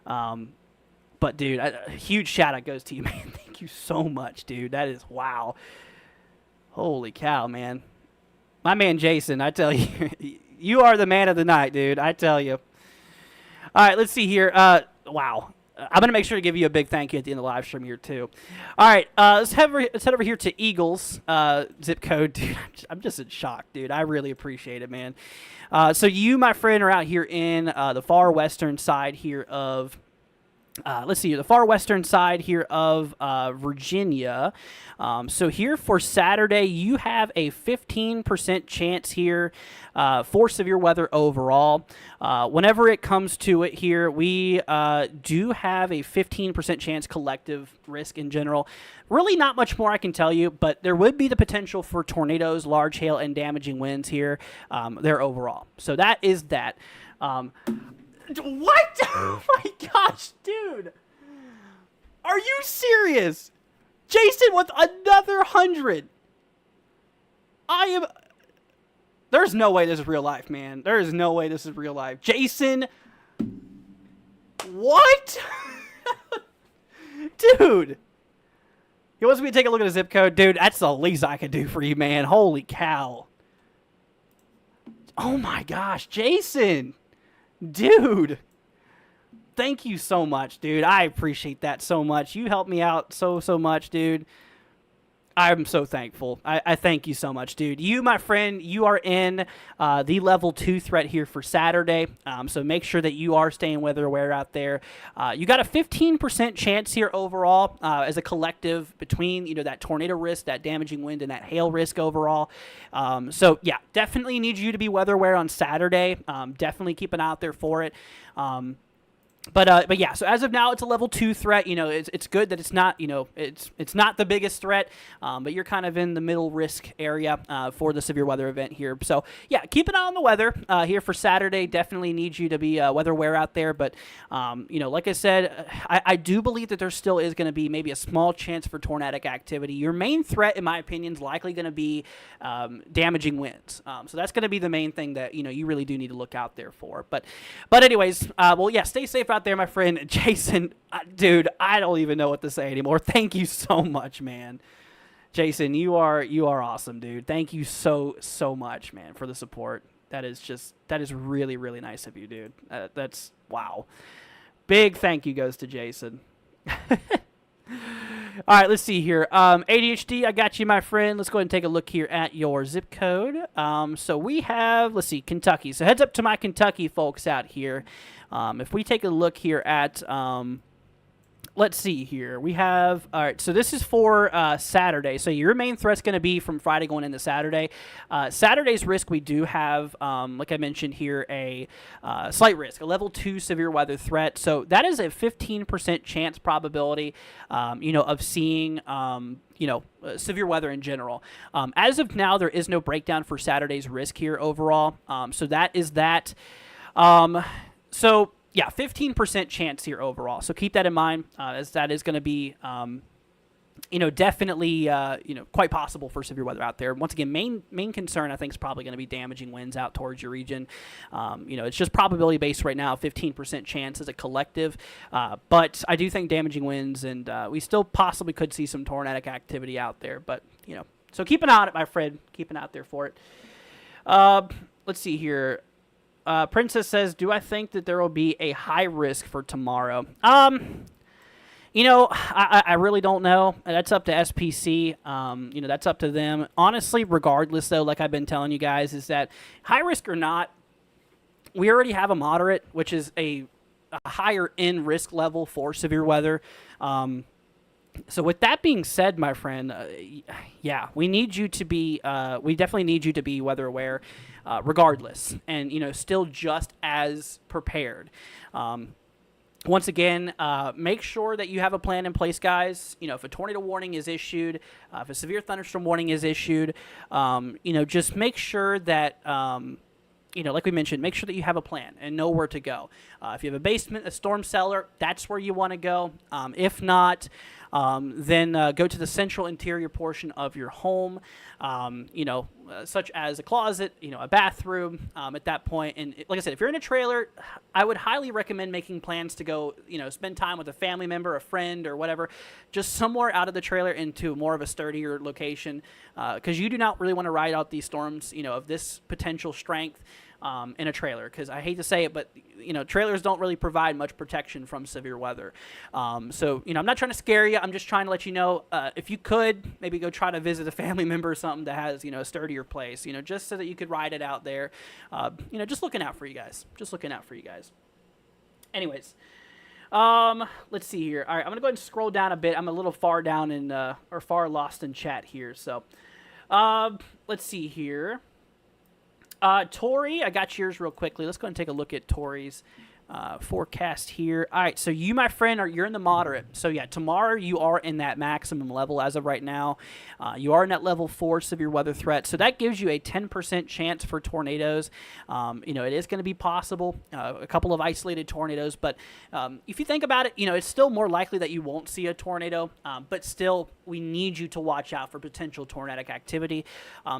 S1: But, dude, a huge shout-out goes to you, man. Thank you so much, dude. That is, wow. Holy cow, man. My man Jason, I tell you, you are the man of the night, dude. I tell you. All right, let's see here. Wow. I'm going to make sure to give you a big thank you at the end of the live stream here, too. All right, let's head over here to Eagles zip code. Dude, I'm just in shock, dude. I really appreciate it, man. So you, my friend, are out here in the far western side here of let's see, the far western side here of Virginia. So here for Saturday, you have a 15% chance here for severe weather overall. Whenever it comes to it here, we do have a 15% chance collective risk in general. Really not much more I can tell you, but there would be the potential for tornadoes, large hail, and damaging winds here there overall. So that is that. What? Oh my gosh, dude. Are you serious? Jason with another 100. There's no way this is real life, man. There is no way this is real life. Jason. What? Dude. He wants me to take a look at the zip code. Dude, that's the least I could do for you, man. Holy cow. Oh my gosh, Jason. Dude, thank you so much, dude. I appreciate that so much. You helped me out so much, dude. I'm so thankful. I thank you so much, dude. You, my friend, you are in the level 2 threat here for Saturday. So make sure that you are staying weather aware out there. You got a 15% chance here overall as a collective between, that tornado risk, that damaging wind, and that hail risk overall. So yeah, definitely need you to be weather aware on Saturday. Definitely keep an eye out there for it. But yeah, so as of now, it's a level 2 threat. It's good that it's not, it's not the biggest threat, but you're kind of in the middle risk area for the severe weather event here. So yeah, keep an eye on the weather here for Saturday. Definitely need you to be weather aware out there. But like I said, I do believe that there still is going to be maybe a small chance for tornadic activity. Your main threat, in my opinion, is likely going to be damaging winds. So that's going to be the main thing that you really do need to look out there for. But anyways, well, yeah, stay safe safe out there, my friend. Jason, dude, I don't even know what to say anymore. Thank you so much, man. Jason, you are awesome, dude. Thank you so much, man, for the support. That is really, really nice of you, dude. That's wow. Big thank you goes to Jason. All right, let's see here. ADHD, I got you, my friend. Let's go ahead and take a look here at your zip code. So we have, let's see, Kentucky. So heads up to my Kentucky folks out here. If we take a look here at, let's see here. We have, all right, so this is for Saturday. So your main threat's going to be from Friday going into Saturday. Saturday's risk, we do have, like I mentioned here, a slight risk, a level 2 severe weather threat. So that is a 15% chance probability, of seeing, severe weather in general. As of now, there is no breakdown for Saturday's risk here overall. So that is that. Yeah, 15% chance here overall. So keep that in mind, as that is going to be, definitely, quite possible for severe weather out there. Once again, main concern I think is probably going to be damaging winds out towards your region. It's just probability based right now, 15% chance as a collective. But I do think damaging winds, and we still possibly could see some tornadic activity out there. But so keep an eye on it, my friend. Keep an eye out there for it. Let's see here. Princess says, do I think that there will be a high risk for tomorrow? I really don't know. That's up to SPC. That's up to them. Honestly, regardless, though, like I've been telling you guys, is that high risk or not, we already have a moderate, which is a higher end risk level for severe weather. So with that being said, my friend, we need you to be, we definitely need you to be weather aware, regardless, and, still just as prepared. Once again, make sure that you have a plan in place, guys. If a tornado warning is issued, if a severe thunderstorm warning is issued, just make sure that, like we mentioned, make sure that you have a plan and know where to go. If you have a basement, a storm cellar, that's where you want to go. If not, then go to the central interior portion of your home, such as a closet, a bathroom at that point. And like I said, if you're in a trailer, I would highly recommend making plans to go, spend time with a family member, a friend, or whatever, just somewhere out of the trailer into more of a sturdier location, because you do not really want to ride out these storms, of this potential strength. In a trailer, because I hate to say it, but trailers don't really provide much protection from severe weather. So I'm not trying to scare you. I'm just trying to let you know, if you could maybe go try to visit a family member or something that has a sturdier place, just so that you could ride it out there. Just looking out for you guys. Anyways. Let's see here. All right, I'm gonna go ahead and scroll down a bit. I'm a little far down in or far lost in chat here. So let's see here. Tori, I got yours real quickly. Let's go ahead and take a look at Tori's forecast here. All right, so you, my friend, you're in the moderate. So yeah, tomorrow you are in that maximum level as of right now. You are in that level 4 severe weather threat. So that gives you a 10% chance for tornadoes. It is going to be possible, a couple of isolated tornadoes. But if you think about it, it's still more likely that you won't see a tornado. But still, we need you to watch out for potential tornadic activity.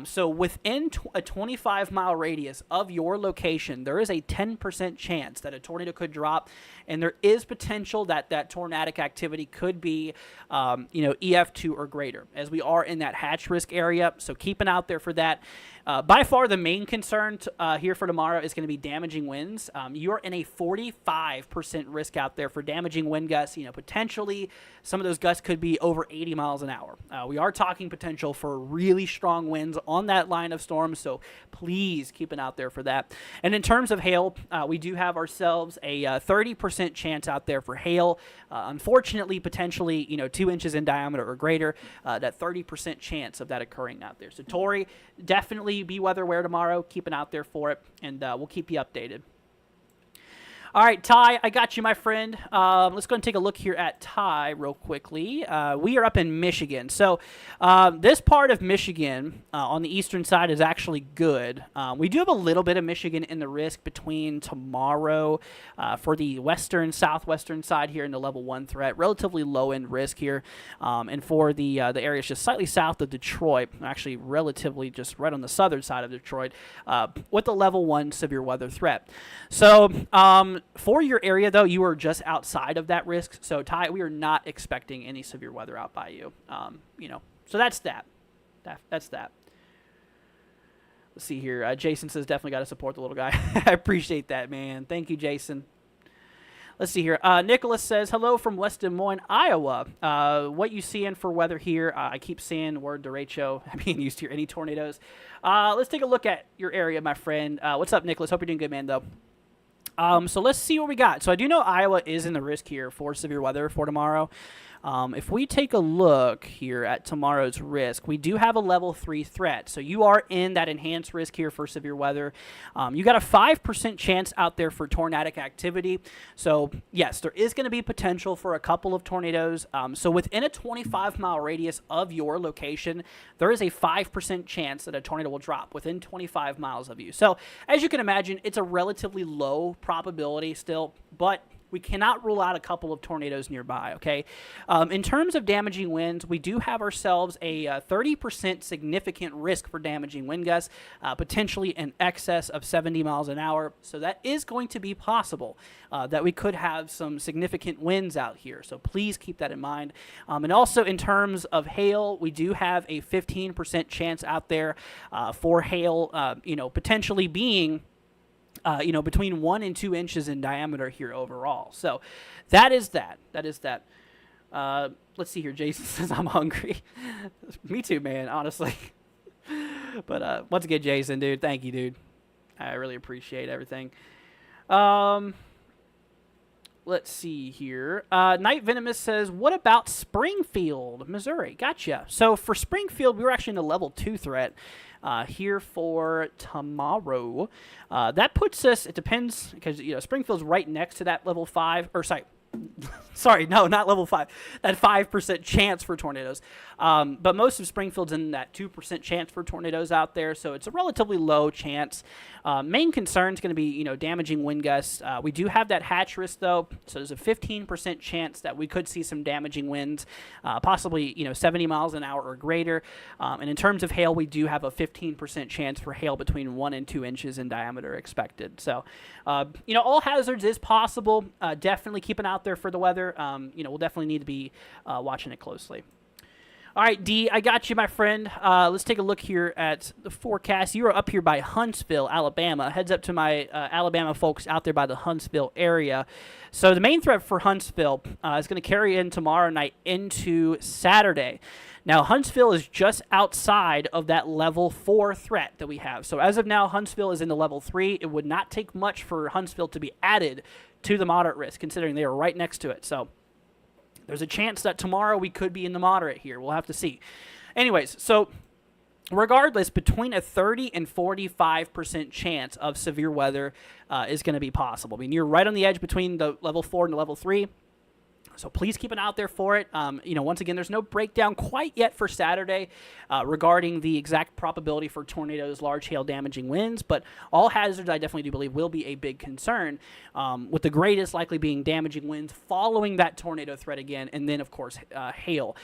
S1: So within a 25-mile radius of your location, there is a 10% chance that a tornado could drop, and there is potential that tornadic activity could be, EF2 or greater, as we are in that hatch risk area. So keep an eye out there for that. By far, the main concern here for tomorrow is going to be damaging winds. You're in a 45% risk out there for damaging wind gusts. Potentially some of those gusts could be over 80 miles an hour. We are talking potential for really strong winds on that line of storms, so please keep an eye out there for that. And in terms of hail, we do have ourselves a 30% chance out there for hail. Unfortunately, potentially, 2 inches in diameter or greater, that 30% chance of that occurring out there. So Tori, definitely be weather aware tomorrow. Keep an eye out there for it, and we'll keep you updated. All right, Ty, I got you, my friend. Let's go and take a look here at Ty real quickly. We are up in Michigan. So this part of Michigan on the eastern side is actually good. We do have a little bit of Michigan in the risk between tomorrow for the western, southwestern side here in the level 1 threat. Relatively low-end risk here. And for the areas just slightly south of Detroit, actually relatively just right on the southern side of Detroit, with the level 1 severe weather threat. So For your area, though, you are just outside of that risk. So, Ty, we are not expecting any severe weather out by you. So that's that. That's that. Let's see here. Jason says definitely got to support the little guy. I appreciate that, man. Thank you, Jason. Let's see here. Nicholas says, hello from West Des Moines, Iowa. What you seeing for weather here? I keep seeing word derecho. I'm being used to any tornadoes. Let's take a look at your area, my friend. What's up, Nicholas? Hope you're doing good, man, though. So let's see what we got. So I do know Iowa is in the risk here for severe weather for tomorrow. If we take a look here at tomorrow's risk, we do have a level 3 threat. So you are in that enhanced risk here for severe weather. You got a 5% chance out there for tornadic activity. So yes, there is going to be potential for a couple of tornadoes. So within a 25-mile radius of your location, there is a 5% chance that a tornado will drop within 25 miles of you. So as you can imagine, it's a relatively low probability still, but we cannot rule out a couple of tornadoes nearby, okay? In terms of damaging winds, we do have ourselves a 30% significant risk for damaging wind gusts, potentially in excess of 70 miles an hour. So that is going to be possible, that we could have some significant winds out here. So please keep that in mind. And also in terms of hail, we do have a 15% chance out there for hail, potentially being between 1 and 2 inches in diameter here overall. So that is that. Let's see here. Jason says, I'm hungry. Me too, man, honestly. But once again, Jason, dude, thank you, dude. I really appreciate everything. Let's see here. Night Venomous says, what about Springfield, Missouri? Gotcha. So for Springfield, we were actually in a level 2 threat here for tomorrow. That puts us, it depends, because Springfield's right next to that level 5, or sorry, no, not level 5, that 5% chance for tornadoes. But most of Springfield's in that 2% chance for tornadoes out there, so it's a relatively low chance. Main concern is going to be, damaging wind gusts. We do have that hatch risk, though, so there's a 15% chance that we could see some damaging winds, possibly, 70 miles an hour or greater. And in terms of hail, we do have a 15% chance for hail between 1 and 2 inches in diameter expected. So, all hazards is possible. Definitely keep an eye out there for the weather. We'll definitely need to be watching it closely. All right, D, I got you, my friend. Let's take a look here at the forecast. You are up here by Huntsville, Alabama. Heads up to my Alabama folks out there by the Huntsville area. So the main threat for Huntsville is going to carry in tomorrow night into Saturday. Now, Huntsville is just outside of that level 4 threat that we have. So as of now, Huntsville is in the level 3. It would not take much for Huntsville to be added to the moderate risk, considering they are right next to it. So there's a chance that tomorrow we could be in the moderate here. We'll have to see. Anyways, so regardless, between a 30 and 45% chance of severe weather is going to be possible. I mean, you're right on the edge between the level 4 and the level 3. So please keep an eye out there for it. Once again, there's no breakdown quite yet for Saturday regarding the exact probability for tornadoes, large hail, damaging winds, but all hazards I definitely do believe will be a big concern, with the greatest likely being damaging winds following that tornado threat again, and then, of course, hail.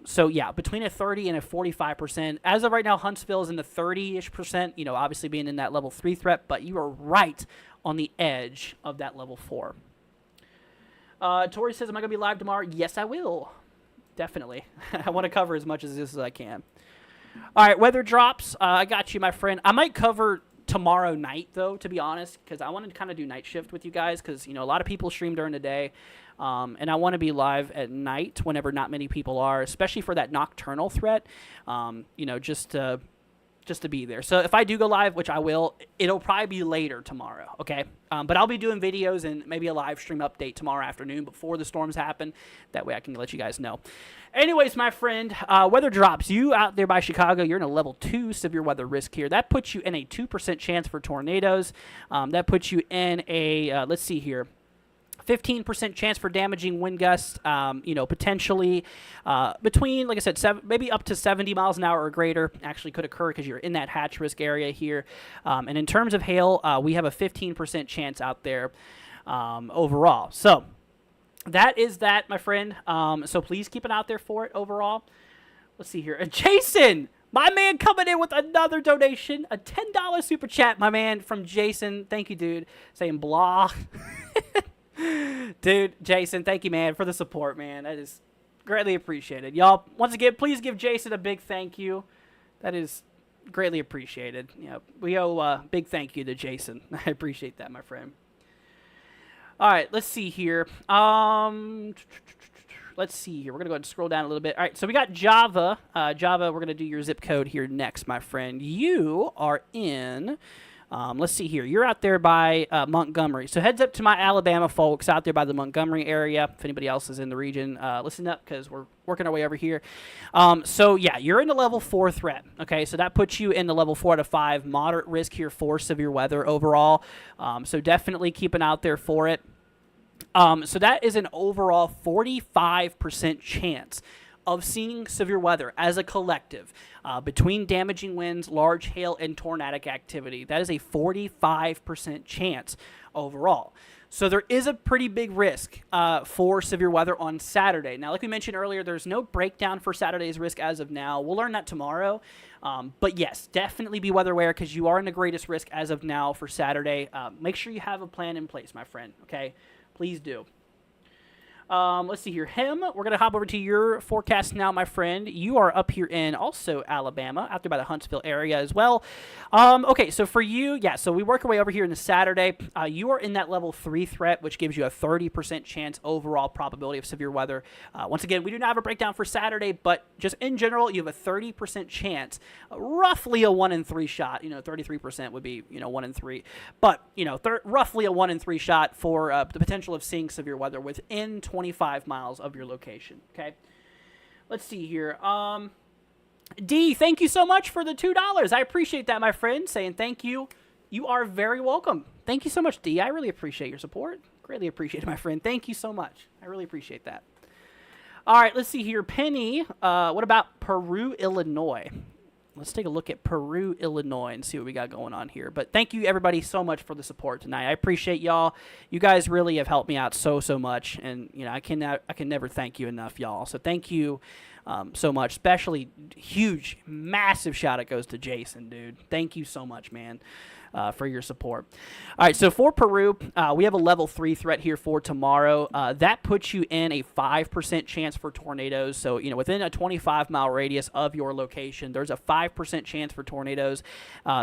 S1: So, yeah, between a 30 and a 45%. As of right now, Huntsville is in the 30-ish percent, obviously being in that level 3 threat, but you are right on the edge of that level 4. Tori says, am I going to be live tomorrow? Yes, I will. Definitely. I want to cover as much of this as I can. All right, weather drops. I got you, my friend. I might cover tomorrow night, though, to be honest, because I wanted to kind of do night shift with you guys because, a lot of people stream during the day, and I want to be live at night whenever not many people are, especially for that nocturnal threat, just to be there. So if I do go live, which I will, it'll probably be later tomorrow, okay? But I'll be doing videos and maybe a live stream update tomorrow afternoon before the storms happen. That way I can let you guys know. Anyways, my friend, weather drops. You out there by Chicago, you're in a level 2 severe weather risk here. That puts you in a 2% chance for tornadoes. That puts you in a, let's see here, 15% chance for damaging wind gusts, potentially between, like I said, maybe up to 70 miles an hour or greater actually could occur because you're in that hatch risk area here. And in terms of hail, we have a 15% chance out there overall. So that is that, my friend. So please keep it out there for it overall. Let's see here. Jason, My man coming in with another donation, a $10 super chat, my man, from Jason. Thank you, dude. Saying blah. Dude, Jason, thank you, man, for the support, man. That is greatly appreciated. Y'all, once again, please give Jason a big thank you. That is greatly appreciated. We owe a big thank you to Jason. I appreciate that, my friend. All right, let's see here. Let's see here. We're going to go ahead and scroll down a little bit. All right, so we got Java. Java, we're going to do your zip code here next, my friend. You are in, let's see here. You're out there by Montgomery. So heads up to my Alabama folks out there by the Montgomery area. If anybody else is in the region, listen up because we're working our way over here. So, yeah, you're in the level 4 threat. Okay, so that puts you in the level 4 out of 5. Moderate risk here for severe weather overall. So definitely keep an eye out there for it. So that is an overall 45% chance of seeing severe weather as a collective between damaging winds, large hail, and tornadic activity. That is a 45% chance overall. So there is a pretty big risk for severe weather on Saturday. Now, like we mentioned earlier, there's no breakdown for Saturday's risk as of now. We'll learn that tomorrow. But yes, definitely be weather aware because you are in the greatest risk as of now for Saturday. Make sure you have a plan in place, my friend, okay? Please do. Let's see here. We're going to hop over to your forecast now, my friend. You are up here in also Alabama, out there by the Huntsville area as well. Okay, so for you, yeah, so we work our way over here in the Saturday. You are in that level 3 threat, which gives you a 30% chance overall probability of severe weather. Once again, we do not have a breakdown for Saturday, but just in general, you have a 30% chance, roughly a 1 in 3 shot. 33% would be, 1 in 3. But, roughly a 1 in 3 shot for the potential of seeing severe weather within 25 miles of your location. Okay, let's see here. D, thank you so much for the $2. I appreciate that, my friend. Saying thank you. You are very welcome. Thank you so much, D. I really appreciate your support. Greatly appreciate it, my friend. Thank you so much. I really appreciate that. All right, let's see here. Penny, what about Peru, Illinois? Let's take a look at Peru, Illinois, and see what we got going on here. But thank you, everybody, so much for the support tonight. I appreciate y'all. You guys really have helped me out so much, and I can never thank you enough, y'all. So thank you so much. Especially huge, massive shout out goes to Jason, dude. Thank you so much, man. For your support. All right, so for Peru, we have a level 3 threat here for tomorrow. That puts you in a 5% chance for tornadoes. So, within a 25-mile radius of your location, there's a 5% chance for tornadoes.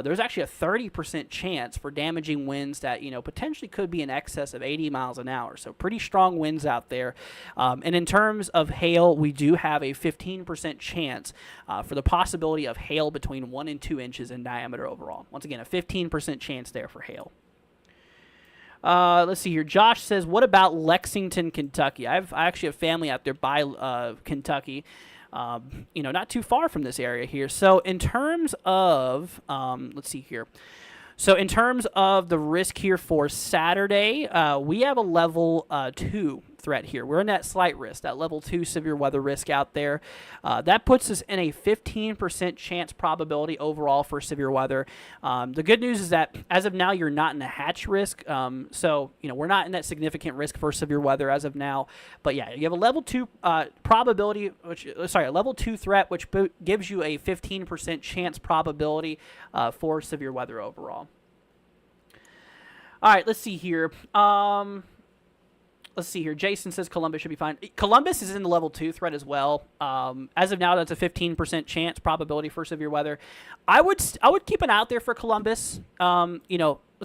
S1: There's actually a 30% chance for damaging winds that, potentially could be in excess of 80 miles an hour. So pretty strong winds out there. And in terms of hail, we do have a 15% chance for the possibility of hail between 1 and 2 inches in diameter overall. Once again, a 15% chance there for hail. Let's see here. Josh says, what about Lexington, Kentucky? I actually have family out there by Kentucky. Not too far from this area here. So in terms of, let's see here. So in terms of the risk here for Saturday, we have a level 2 threat here. We're in that slight risk, that level 2 severe weather risk out there. That puts us in a 15% chance probability overall for severe weather. The good news is that as of now, you're not in a hatch risk. So, we're not in that significant risk for severe weather as of now. But yeah, you have a level 2 probability, a level 2 threat, which gives you a 15% chance probability for severe weather overall. All right, let's see here. Jason says Columbus should be fine. Columbus is in the level 2 threat as well. As of now, that's a 15% chance probability for severe weather. I would keep an eye out there for Columbus.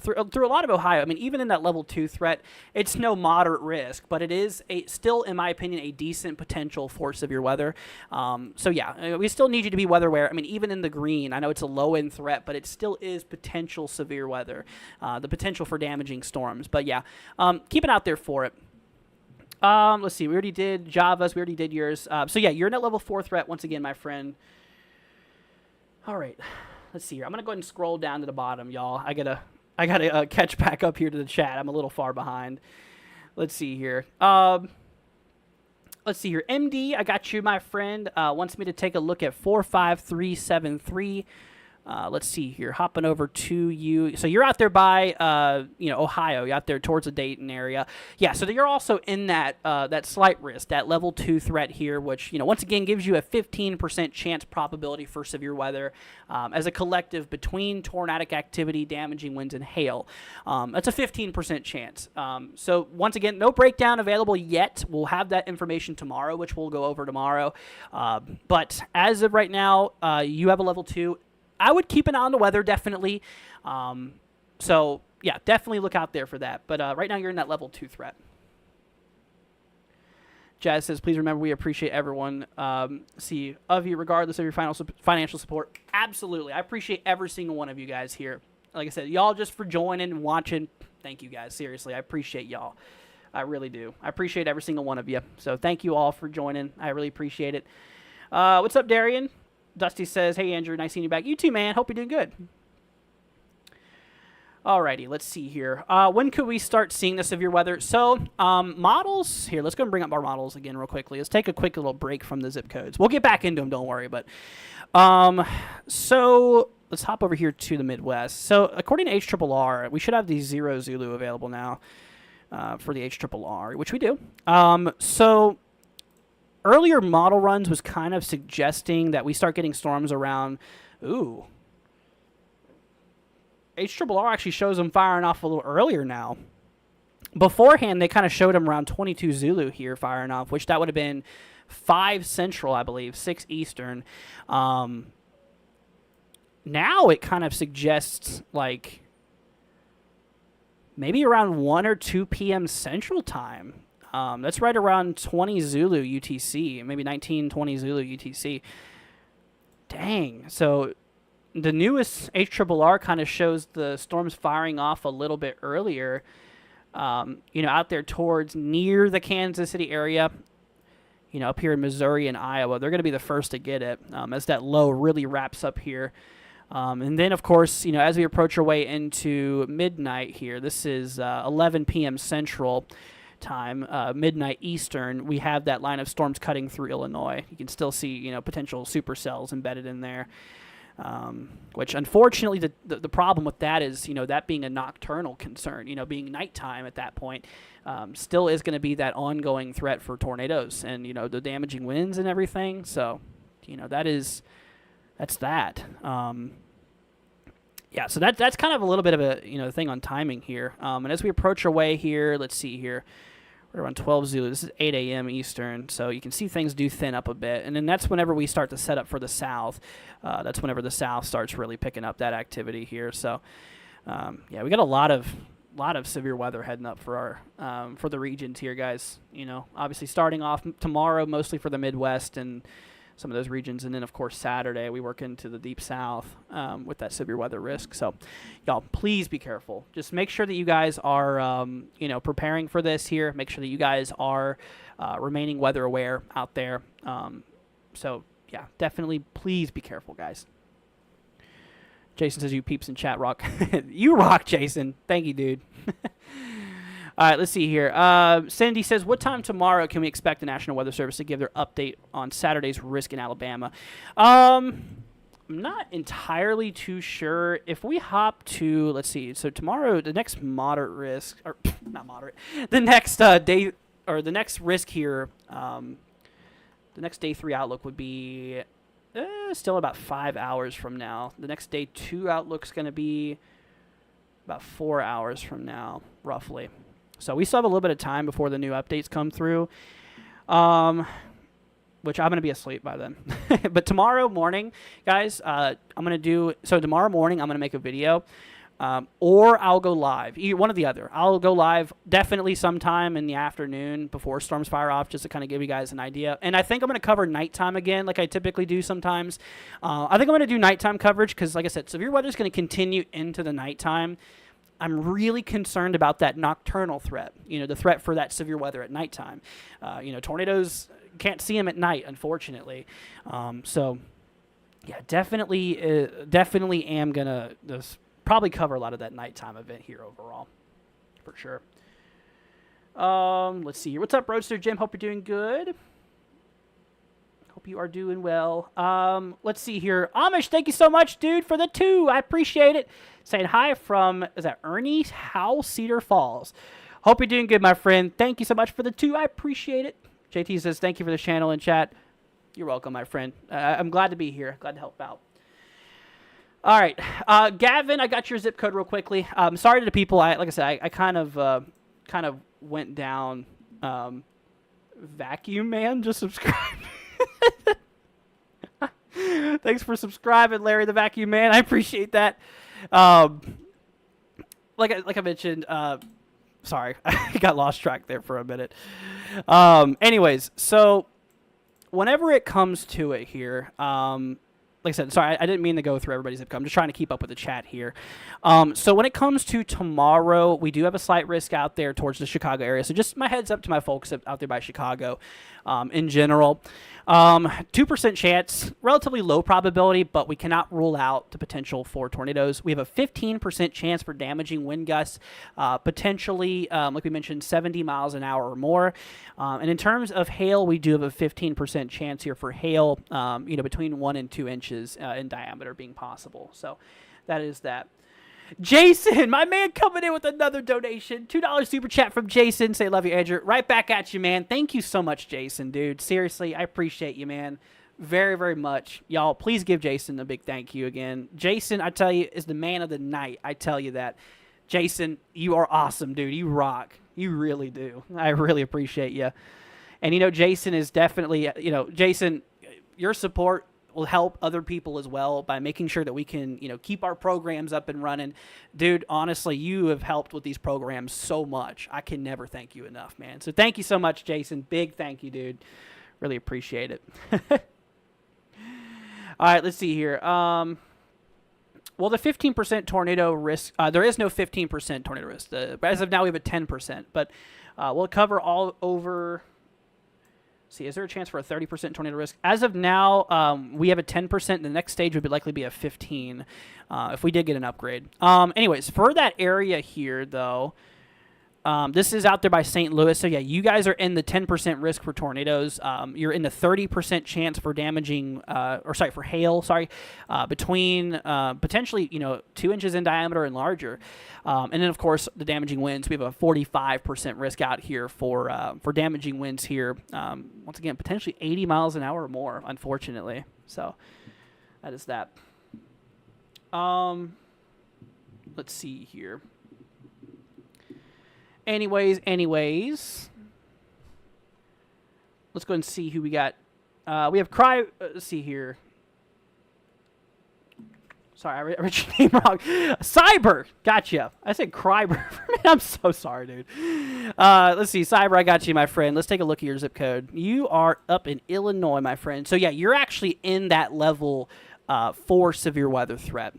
S1: Through a lot of Ohio. I mean, even in that level 2 threat, it's no moderate risk, but it is still, in my opinion, a decent potential for severe weather. So yeah, we still need you to be weather aware. I mean, even in the green, I know it's a low end threat, but it still is potential severe weather, the potential for damaging storms. But yeah, keep an eye out there for it. Let's see. We already did Java's. We already did yours. So yeah, you're in that level 4 threat once again, my friend. All right. Let's see here. I'm gonna go ahead and scroll down to the bottom, y'all. I gotta catch back up here to the chat. I'm a little far behind. Let's see here. MD, I got you, my friend. Wants me to take a look at 45373. Let's see here. Hopping over to you. So you're out there by, Ohio. You're out there towards the Dayton area. Yeah, so you're also in that that slight risk, that level 2 threat here, which, once again gives you a 15% chance probability for severe weather as a collective between tornadic activity, damaging winds, and hail. That's a 15% chance. So once again, no breakdown available yet. We'll have that information tomorrow, which we'll go over tomorrow. But as of right now, you have a level 2. I would keep an eye on the weather, definitely. So, yeah, definitely look out there for that. But right now you're in that level 2 threat. Jazz says, please remember we appreciate everyone of you, regardless of your financial support. Absolutely. I appreciate every single one of you guys here. Like I said, y'all just for joining and watching. Thank you, guys. Seriously, I appreciate y'all. I really do. I appreciate every single one of you. So thank you all for joining. I really appreciate it. What's up, Darian? Dusty says, hey, Andrew, nice seeing you back. You too, man. Hope you're doing good. Alrighty, let's see here. When could we start seeing the severe weather? So, models. Here, let's go and bring up our models again real quickly. Let's take a quick little break from the zip codes. We'll get back into them, don't worry. But, so, let's hop over here to the Midwest. So, according to HRRR, we should have the 0 Zulu available now for the HRRR, which we do. So, earlier model runs was kind of suggesting that we start getting storms around, HRRR actually shows them firing off a little earlier now. Beforehand, they kind of showed them around 22 Zulu here firing off, which that would have been 5 Central, I believe, 6 Eastern. Now it kind of suggests, like, maybe around 1 or 2 p.m. Central Time. That's right around 20 Zulu UTC, maybe 19, 20 Zulu UTC. Dang. So the newest HRRR kind of shows the storms firing off a little bit earlier, out there towards near the Kansas City area, up here in Missouri and Iowa. They're going to be the first to get it as that low really wraps up here. And then, of course, as we approach our way into midnight here, this is 11 p.m. Central Time, midnight Eastern, we have that line of storms cutting through Illinois. You can still see, potential supercells embedded in there, which unfortunately the problem with that is, that being a nocturnal concern, being nighttime at that point, still is going to be that ongoing threat for tornadoes and, the damaging winds and everything. So, that's that. Yeah, so that's kind of a little bit of a thing on timing here. And as we approach our way here, let's see here. We're around 12 Zulu. This is 8 a.m. Eastern, so you can see things do thin up a bit. And then that's whenever we start to set up for the south. That's whenever the south starts really picking up that activity here. So, yeah, we got a lot of severe weather heading up for our for the regions here, guys. Obviously starting off tomorrow mostly for the Midwest and some of those regions, and then of course Saturday we work into the deep south with that severe weather risk. So y'all, please be careful. Just make sure that you guys are preparing for this here. Make sure that you guys are remaining weather aware out there. So yeah, definitely please be careful, guys. Jason says, you peeps in chat rock. You rock, Jason. Thank you, dude. All right, let's see here. Cindy says, what time tomorrow can we expect the National Weather Service to give their update on Saturday's risk in Alabama? I'm not entirely too sure. If we hop to, let's see, so tomorrow, the next moderate risk, or not moderate, the next day, or the next risk here, the next day 3 outlook would be still about 5 hours from now. The next day 2 outlook's going to be about 4 hours from now, roughly. So we still have a little bit of time before the new updates come through, which I'm going to be asleep by then. But tomorrow morning, guys, tomorrow morning I'm going to make a video, or I'll go live. One or the other. I'll go live definitely sometime in the afternoon before storms fire off, just to kind of give you guys an idea. And I think I'm going to cover nighttime again, like I typically do sometimes. I think I'm going to do nighttime coverage because, like I said, severe weather is going to continue into the nighttime. I'm really concerned about that nocturnal threat, the threat for that severe weather at nighttime. Tornadoes, can't see them at night, unfortunately. So, yeah, definitely am going to probably cover a lot of that nighttime event here overall, for sure. Let's see here. What's up, Roadster Jim? Hope you're doing good. you are doing well. Let's see here. Amish, thank you so much, dude, for the 2. I appreciate it. Saying hi from, is that Ernie's House, Cedar Falls. Hope you're doing good, my friend. Thank you so much for the 2. I appreciate it. JT says, thank you for the channel and chat. You're welcome, my friend. I'm glad to be here. Glad to help out. All right. Gavin, I got your zip code real quickly. Sorry to the people. Like I said, I kind of went down Vacuum Man. Just subscribe. Thanks for subscribing, Larry the Vacuum Man. I appreciate that. Like I mentioned, sorry, I got lost track there for a minute. Anyways, so whenever it comes to it here, like I said, sorry, I didn't mean to go through everybody's zip code. I'm just trying to keep up with the chat here. So when it comes to tomorrow, we do have a slight risk out there towards the Chicago area. So just my heads up to my folks out there by Chicago in general. 2% chance, relatively low probability, but we cannot rule out the potential for tornadoes. We have a 15% chance for damaging wind gusts, potentially, like we mentioned, 70 miles an hour or more. And in terms of hail, we do have a 15% chance here for hail, between 1 and 2 inches in diameter being possible. So that is that. Jason, my man, coming in with another donation. $2 super chat from Jason. Say, love you, Andrew. Right back at you, man. Thank you so much, Jason, dude. Seriously, I appreciate you, man. Very, very much. Y'all, please give Jason a big thank you again. Jason, I tell you, is the man of the night. I tell you that. Jason, you are awesome, dude. You rock. You really do. I really appreciate you. And, Jason is definitely, Jason, your support will help other people as well by making sure that we can, keep our programs up and running. Dude, honestly, you have helped with these programs so much. I can never thank you enough, man. So thank you so much, Jason. Big thank you, dude. Really appreciate it. All right, let's see here. Well, the 15% tornado risk, there is no 15% tornado risk. As of now, we have a 10%, but we'll cover all over. See, is there a chance for a 30% tornado risk? As of now, we have a 10%. The next stage would likely be a 15 if we did get an upgrade. Anyways, for that area here, though, this is out there by St. Louis. So, yeah, you guys are in the 10% risk for tornadoes. You're in the 30% chance for damaging, for hail, between potentially, 2 inches in diameter and larger. And then, of course, the damaging winds. We have a 45% risk out here for damaging winds here. Once again, potentially 80 miles an hour or more, unfortunately. So that is that. Let's see here. Anyways, let's go and see who we got. We have let's see here. Sorry, I read your name wrong. Cyber, gotcha. I said Kryber. I'm so sorry, dude. Let's see, Cyber, I got you, my friend. Let's take a look at your zip code. You are up in Illinois, my friend. So yeah, you're actually in that level 4 severe weather threat.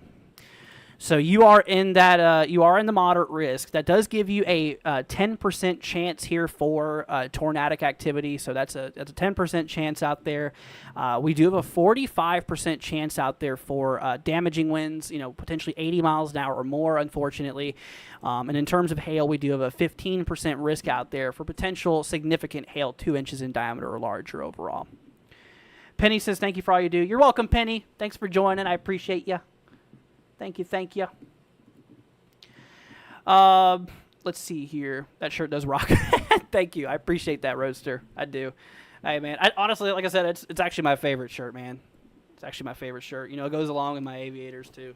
S1: So you are in that. You are in the moderate risk. That does give you a 10% chance here for tornadic activity. So that's a 10% chance out there. We do have a 45% chance out there for damaging winds. Potentially 80 miles an hour or more. Unfortunately, and in terms of hail, we do have a 15% risk out there for potential significant hail 2 inches in diameter or larger overall. Penny says, "Thank you for all you do." You're welcome, Penny. Thanks for joining. I appreciate you. Thank you. Let's see here. That shirt does rock. Thank you. I appreciate that, Roadster. I do. Hey, man. Honestly, like I said, it's actually my favorite shirt, man. It's actually my favorite shirt. It goes along with my aviators, too.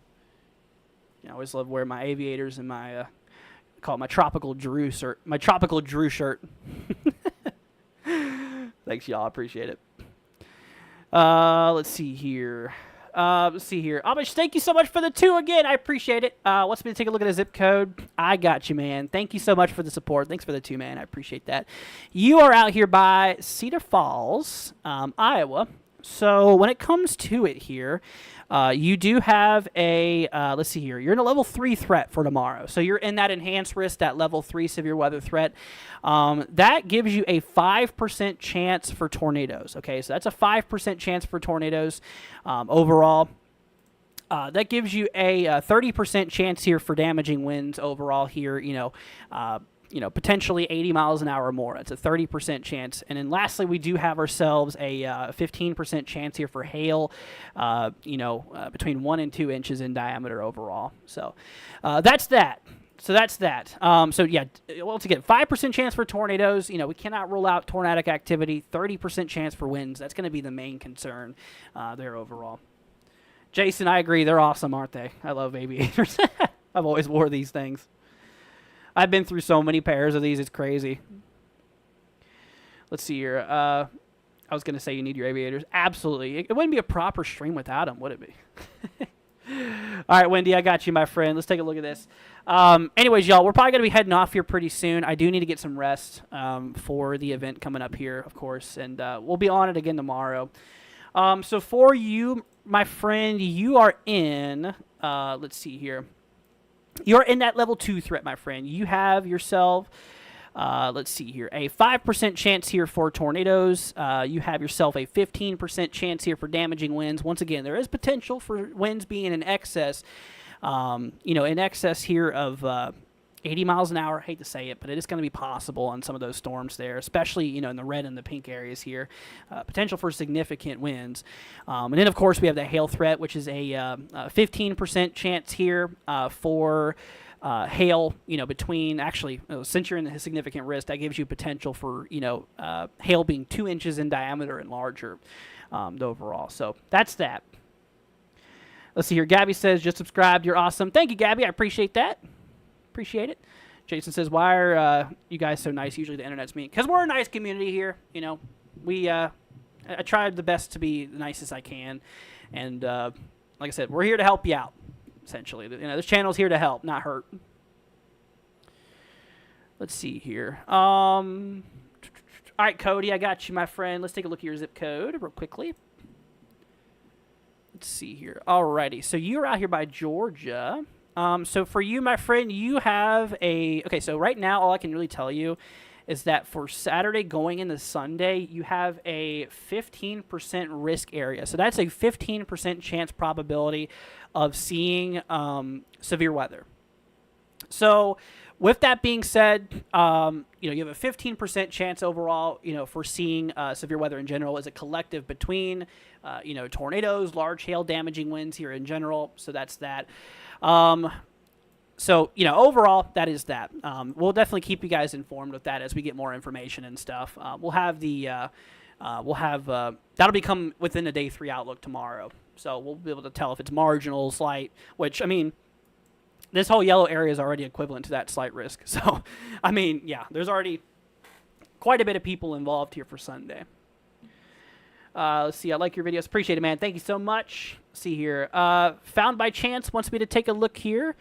S1: I always love wearing my aviators and my, call it my Tropical Drew shirt. My Tropical Drew shirt. Thanks, y'all. I appreciate it. Let's see here. Amish, thank you so much for the 2 again. I appreciate it. Wants me to take a look at a zip code. I got you, man. Thank you so much for the support. Thanks for the 2, man. I appreciate that. You are out here by Cedar Falls, Iowa. So when it comes to it here, you do have a, let's see here, you're in a level 3 threat for tomorrow. So you're in that enhanced risk, that level 3 severe weather threat. That gives you a 5% chance for tornadoes. Okay, so that's a 5% chance for tornadoes overall. That gives you a 30% chance here for damaging winds overall here, potentially 80 miles an hour or more. It's a 30% chance. And then lastly, we do have ourselves a 15% chance here for hail, between 1 and 2 inches in diameter overall. So that's that. Once again, 5% chance for tornadoes. We cannot rule out tornadic activity. 30% chance for winds. That's going to be the main concern there overall. Jason, I agree. They're awesome, aren't they? I love aviators. I've always wore these things. I've been through so many pairs of these. It's crazy. Let's see here. I was going to say you need your aviators. Absolutely. It wouldn't be a proper stream without them, would it be? All right, Wendy, I got you, my friend. Let's take a look at this. Anyways, y'all, we're probably going to be heading off here pretty soon. I do need to get some rest for the event coming up here, of course, and we'll be on it again tomorrow. So for you, my friend, you are in, let's see here. You're in that level 2 threat, my friend. You have yourself, let's see here, a 5% chance here for tornadoes. You have yourself a 15% chance here for damaging winds. Once again, there is potential for winds being in excess, in excess here of 80 miles an hour. I hate to say it, but it is going to be possible on some of those storms there, especially, in the red and the pink areas here. Potential for significant winds. And then, of course, we have the hail threat, which is a 15% chance here for hail, between, actually, since you're in the significant risk, that gives you potential for, hail being 2 inches in diameter and larger overall. So that's that. Let's see here. Gabby says, just subscribed. You're awesome. Thank you, Gabby. I appreciate that. Appreciate it. Jason says, why are you guys so nice? Usually the internet's mean. Because we're a nice community here. I tried the best to be the nicest I can. And like I said, we're here to help you out, essentially. This channel's here to help, not hurt. Let's see here. All right, Cody, I got you, my friend. Let's take a look at your zip code real quickly. Let's see here. Alrighty, so you're out here by Georgia. So for you, my friend, you have okay, so right now all I can really tell you is that for Saturday going into Sunday, you have a 15% risk area. So that's a 15% chance probability of seeing severe weather. So with that being said, you have a 15% chance overall, for seeing severe weather in general as a collective between, tornadoes, large hail damaging winds here in general. So that's that. So, overall, that is that. We'll definitely keep you guys informed with that as we get more information and stuff. We'll have that'll become within the day 3 outlook tomorrow. So we'll be able to tell if it's marginal, slight, which, this whole yellow area is already equivalent to that slight risk. So, there's already quite a bit of people involved here for Sunday. Let's see. I like your videos. Appreciate it, man. Thank you so much. Let's see here. Found by chance wants me to take a look here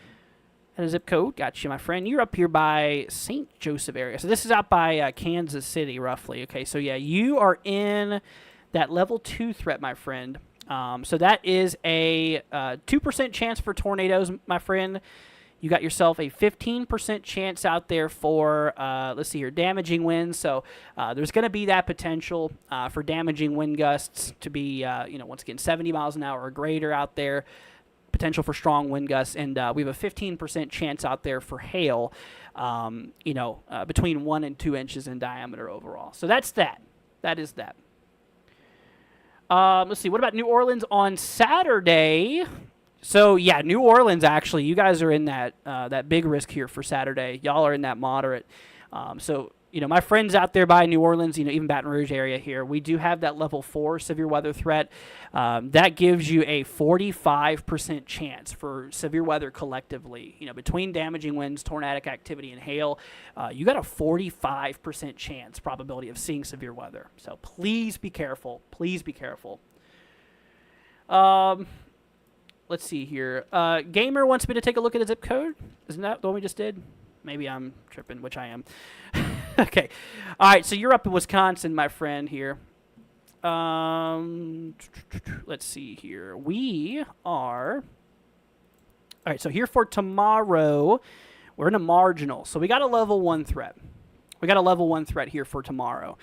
S1: at a zip code. Got you, my friend. You're up here by St. Joseph area. So this is out by Kansas City, roughly. Okay, so yeah, you are in that level 2 threat, my friend. So that is a 2% chance for tornadoes, my friend. You got yourself a 15% chance out there for, let's see here, damaging winds. So there's going to be that potential for damaging wind gusts to be, once again, 70 miles an hour or greater out there. Potential for strong wind gusts. And we have a 15% chance out there for hail, between 1 and 2 inches in diameter overall. So that's that. That is that. Let's see. What about New Orleans on Saturday? So, yeah, New Orleans, actually, you guys are in that big risk here for Saturday. Y'all are in that moderate. So, my friends out there by New Orleans, even Baton Rouge area here, we do have that level 4 severe weather threat. That gives you a 45% chance for severe weather collectively. Between damaging winds, tornadic activity, and hail, you got a 45% chance probability of seeing severe weather. So, please be careful. Please be careful. Let's see here. Gamer wants me to take a look at a zip code. Isn't that the one we just did? Maybe I'm tripping, which I am. Okay. All right, so you're up in Wisconsin, my friend, here. Let's see here. We are... All right, so here for tomorrow, we're in a marginal. So we got a level 1 threat. We got a level 1 threat here for tomorrow.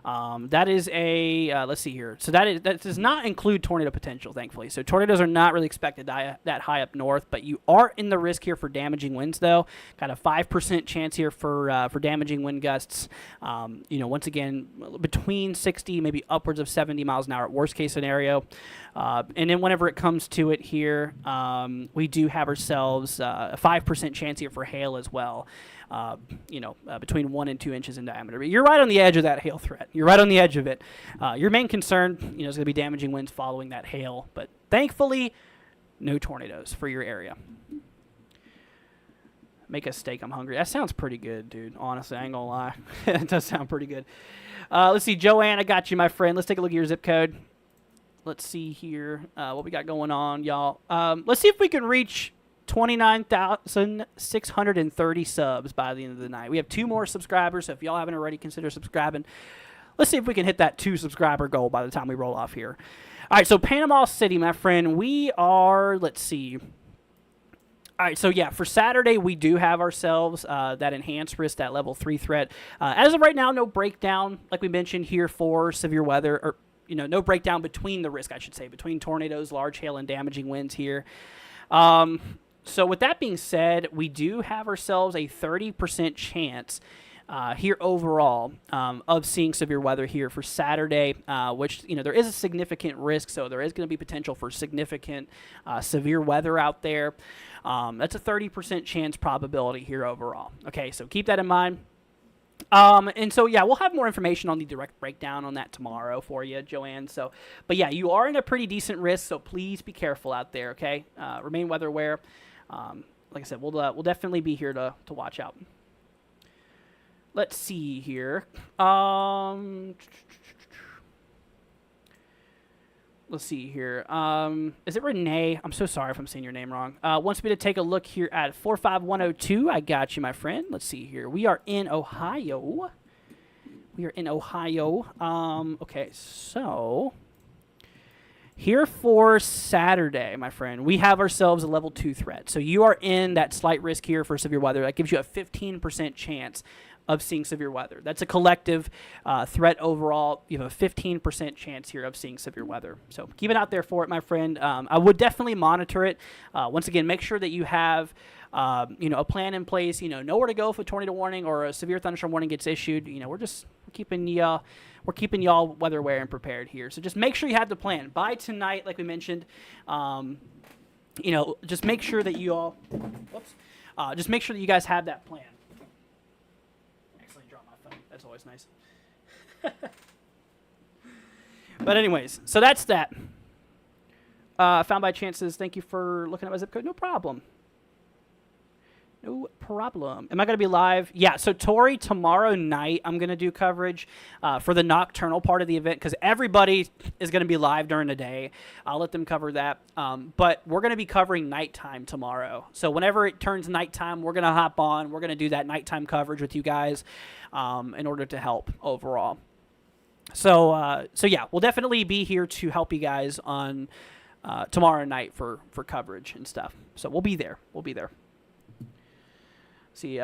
S1: That is a, let's see here. So that does not include tornado potential, thankfully. So tornadoes are not really expected that high up north, but you are in the risk here for damaging winds, though. Got a 5% chance here for damaging wind gusts. Once again, between 60, maybe upwards of 70 miles an hour at worst case scenario. And then whenever it comes to it here, we do have ourselves a 5% chance here for hail as well. Between 1 and 2 inches in diameter. But you're right on the edge of that hail threat. You're right on the edge of it. Your main concern, is going to be damaging winds following that hail. But thankfully, no tornadoes for your area. Make a steak. I'm hungry. That sounds pretty good, dude. Honestly, I ain't going to lie. It does sound pretty good. Let's see. Joanne, I got you, my friend. Let's take a look at your zip code. Let's see here what we got going on, y'all. Let's see if we can reach 29,630 subs by the end of the night. We have 2 more subscribers, so if y'all haven't already, consider subscribing. Let's see if we can hit that 2 subscriber goal by the time we roll off here. All right, so Panama City, my friend, we are, let's see. All right, so yeah, for Saturday, we do have ourselves that enhanced risk, that level 3 threat. As of right now, no breakdown, like we mentioned here, for severe weather, or no breakdown between the risk, I should say, between tornadoes, large hail, and damaging winds here. So with that being said, we do have ourselves a 30% chance here overall of seeing severe weather here for Saturday, which, there is a significant risk, so there is going to be potential for significant severe weather out there. That's a 30% chance probability here overall. Okay, so keep that in mind. And so, yeah, we'll have more information on the direct breakdown on that tomorrow for you, Joanne. So, but yeah, you are in a pretty decent risk, so please be careful out there, okay? Remain weather aware. Like I said, we'll definitely be here to watch out. Let's see here. Let's see here. Is it Renee? I'm so sorry if I'm saying your name wrong. Wants me to take a look here at 45102. I got you, my friend. Let's see here. We are in Ohio. Okay, so here for Saturday, my friend, we have ourselves a level 2 threat. So you are in that slight risk here for severe weather. That gives you a 15% chance of seeing severe weather. That's a collective threat overall. You have a 15% chance here of seeing severe weather. So keep it out there for it, my friend. I would definitely monitor it. Once again, make sure that you have a plan in place, know where to go if a tornado warning or a severe thunderstorm warning gets issued. We're keeping y'all weather aware and prepared here. So just make sure you have the plan. By tonight, like we mentioned, just make sure that you all, just make sure that you guys have that plan. Accidentally dropped my phone. That's always nice. But anyways, so that's that. Found by chances. Thank you for looking at my zip code. No problem. No problem. Am I going to be live? Yeah, so Tori, tomorrow night I'm going to do coverage for the nocturnal part of the event because everybody is going to be live during the day. I'll let them cover that. But we're going to be covering nighttime tomorrow. So whenever it turns nighttime, we're going to hop on. We're going to do that nighttime coverage with you guys in order to help overall. So yeah, we'll definitely be here to help you guys on tomorrow night for coverage and stuff. So we'll be there. See,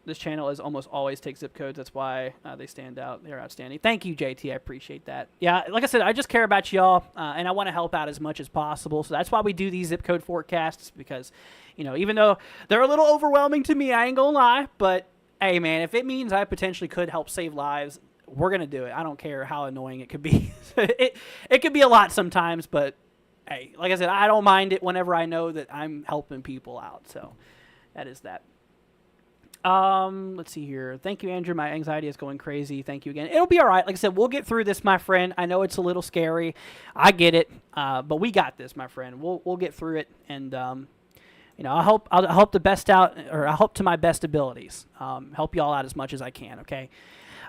S1: this channel is almost always take zip codes. That's why they stand out. They're outstanding. Thank you, JT. I appreciate that. Yeah, like I said, I just care about y'all, and I want to help out as much as possible. So that's why we do these zip code forecasts because, even though they're a little overwhelming to me, I ain't going to lie. But, hey, man, if it means I potentially could help save lives, we're going to do it. I don't care how annoying it could be. It could be a lot sometimes, but, hey, like I said, I don't mind it whenever I know that I'm helping people out. So that is that. Let's see here. Thank you, Andrew. My anxiety is going crazy. Thank you again. It'll be all right. Like I said, we'll get through this, my friend. I know it's a little scary. I get it. But we got this, my friend. We'll get through it. And, I'll help the best out, or I hope to my best abilities. Help y'all out as much as I can. Okay.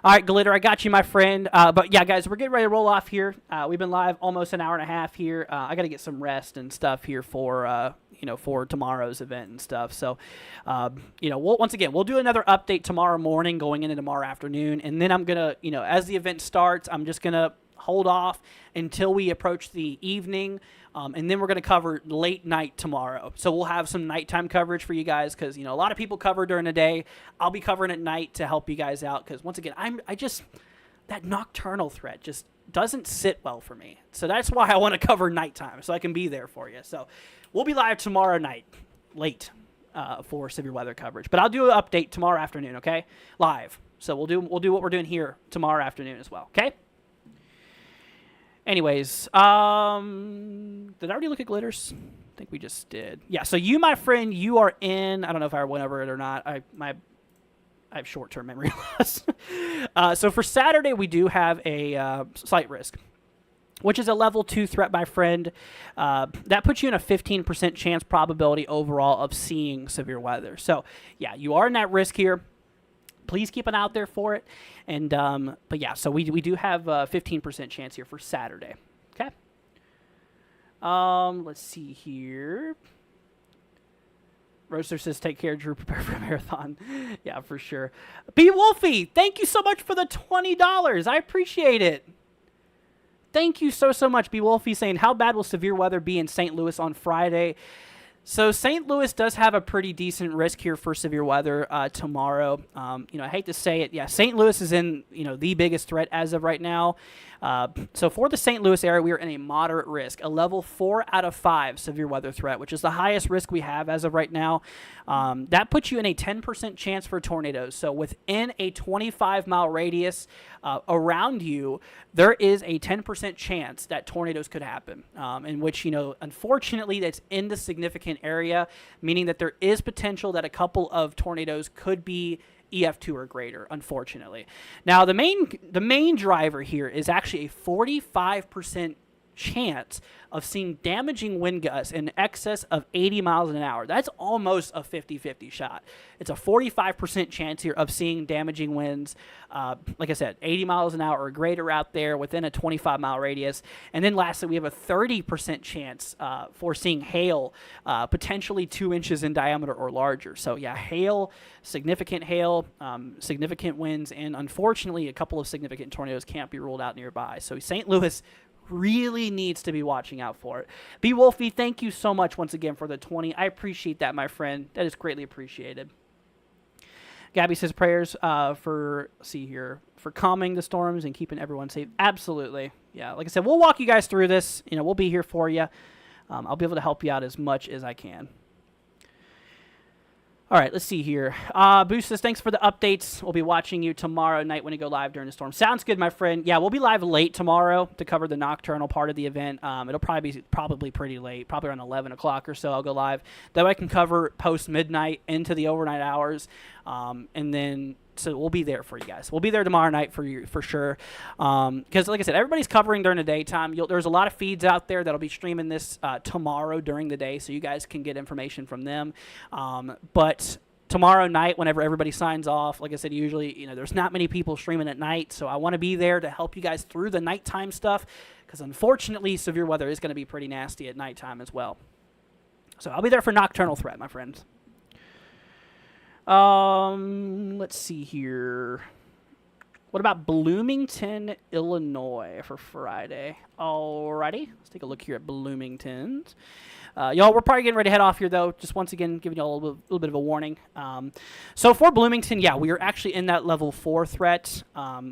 S1: All right, Glitter, I got you, my friend. But yeah, guys, we're getting ready to roll off here. We've been live almost an hour and a half here. I got to get some rest and stuff here for tomorrow's event and stuff. So, we'll do another update tomorrow morning going into tomorrow afternoon. And then I'm going to, as the event starts, I'm just going to hold off until we approach the evening. And then we're going to cover late night tomorrow. So we'll have some nighttime coverage for you guys because, a lot of people cover during the day. I'll be covering at night to help you guys out because, once again, that nocturnal threat just doesn't sit well for me. So that's why I want to cover nighttime, so I can be there for you. So we'll be live tomorrow night, late, for severe weather coverage. But I'll do an update tomorrow afternoon, okay? Live. So we'll do what we're doing here tomorrow afternoon as well, okay? Anyways, did I already look at glitters? I think we just did. Yeah, so you, my friend, you are in. I don't know if I went over it or not. I have short-term memory loss. So for Saturday, we do have a slight risk, which is a level 2 threat, my friend. That puts you in a 15% chance probability overall of seeing severe weather. So, yeah, you are in that risk here. Please keep an eye out there for it. And but yeah, so we do have a 15% chance here for Saturday. Okay. Let's see here. Roaster says, take care, Drew. Prepare for a marathon. Yeah, for sure. B. Wolfie, thank you so much for the $20. I appreciate it. Thank you so much. B. Wolfie saying, how bad will severe weather be in St. Louis on Friday? So St. Louis does have a pretty decent risk here for severe weather tomorrow. I hate to say it. Yeah, St. Louis is in, the biggest threat as of right now. So for the St. Louis area, we are in a moderate risk, a level 4 out of 5 severe weather threat, which is the highest risk we have as of right now. That puts you in a 10% chance for tornadoes. So within a 25-mile radius around you, there is a 10% chance that tornadoes could happen, in which, unfortunately, that's in the significant area, meaning that there is potential that a couple of tornadoes could be EF2 or greater, unfortunately. Now, the main driver here is actually a 45% chance of seeing damaging wind gusts in excess of 80 miles an hour. That's almost a 50-50 shot. It's a 45% chance here of seeing damaging winds, like I said, 80 miles an hour or greater out there within a 25-mile radius. And then lastly, we have a 30% chance for seeing hail, potentially 2 inches in diameter or larger. So yeah, hail, significant winds, and unfortunately, a couple of significant tornadoes can't be ruled out nearby. So St. Louis really needs to be watching out for it. B. Wolfie, thank you so much once again for the 20. I appreciate that, my friend. That is greatly appreciated. Gabby says prayers for calming the storms and keeping everyone safe. Absolutely. Yeah, like I said, we'll walk you guys through this. We'll be here for you. I'll be able to help you out as much as I can. All right, let's see here. Boost says, thanks for the updates. We'll be watching you tomorrow night when you go live during the storm. Sounds good, my friend. Yeah, we'll be live late tomorrow to cover the nocturnal part of the event. It'll probably pretty late, probably around 11 o'clock or so I'll go live. That way I can cover post-midnight into the overnight hours, and then so we'll be there for you guys. We'll be there tomorrow night for you for sure. Because like I said, everybody's covering during the daytime. There's a lot of feeds out there that'll be streaming this tomorrow during the day, so you guys can get information from them. But tomorrow night, whenever everybody signs off, like I said, usually there's not many people streaming at night, so I want to be there to help you guys through the nighttime stuff. Because unfortunately, severe weather is going to be pretty nasty at nighttime as well. So I'll be there for nocturnal threat, my friends. Let's see here. What about Bloomington, Illinois for Friday? Alrighty, let's take a look here at Bloomington's. Y'all, we're probably getting ready to head off here, though. Just once again, giving y'all a little bit of a warning. So for Bloomington, yeah, we are actually in that level 4 threat.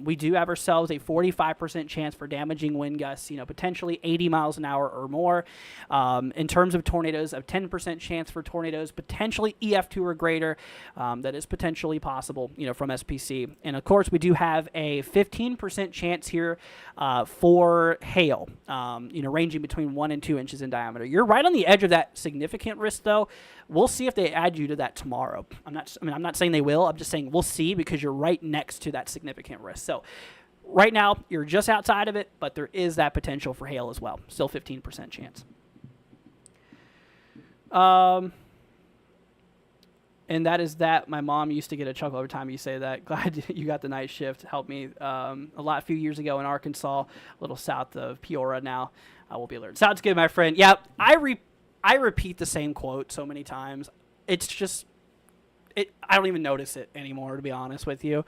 S1: We do have ourselves a 45% chance for damaging wind gusts, potentially 80 miles an hour or more. In terms of tornadoes, a 10% chance for tornadoes, potentially EF2 or greater. That is potentially possible, from SPC. And of course, we do have a 15% chance here for hail, ranging between 1 and 2 inches in diameter. You're right on the edge of that significant risk, though. We'll see if they add you to that tomorrow. I'm not saying they will. I'm just saying we'll see, because you're right next to that significant risk. So right now, you're just outside of it, but there is that potential for hail as well. Still 15% chance. And that is that. My mom used to get a chuckle every time you say that. Glad you got the night shift. Helped me a few years ago in Arkansas, a little south of Peoria now. I will be alert. Sounds good, my friend. Yeah, I repeat the same quote so many times. It's just, I don't even notice it anymore, to be honest with you.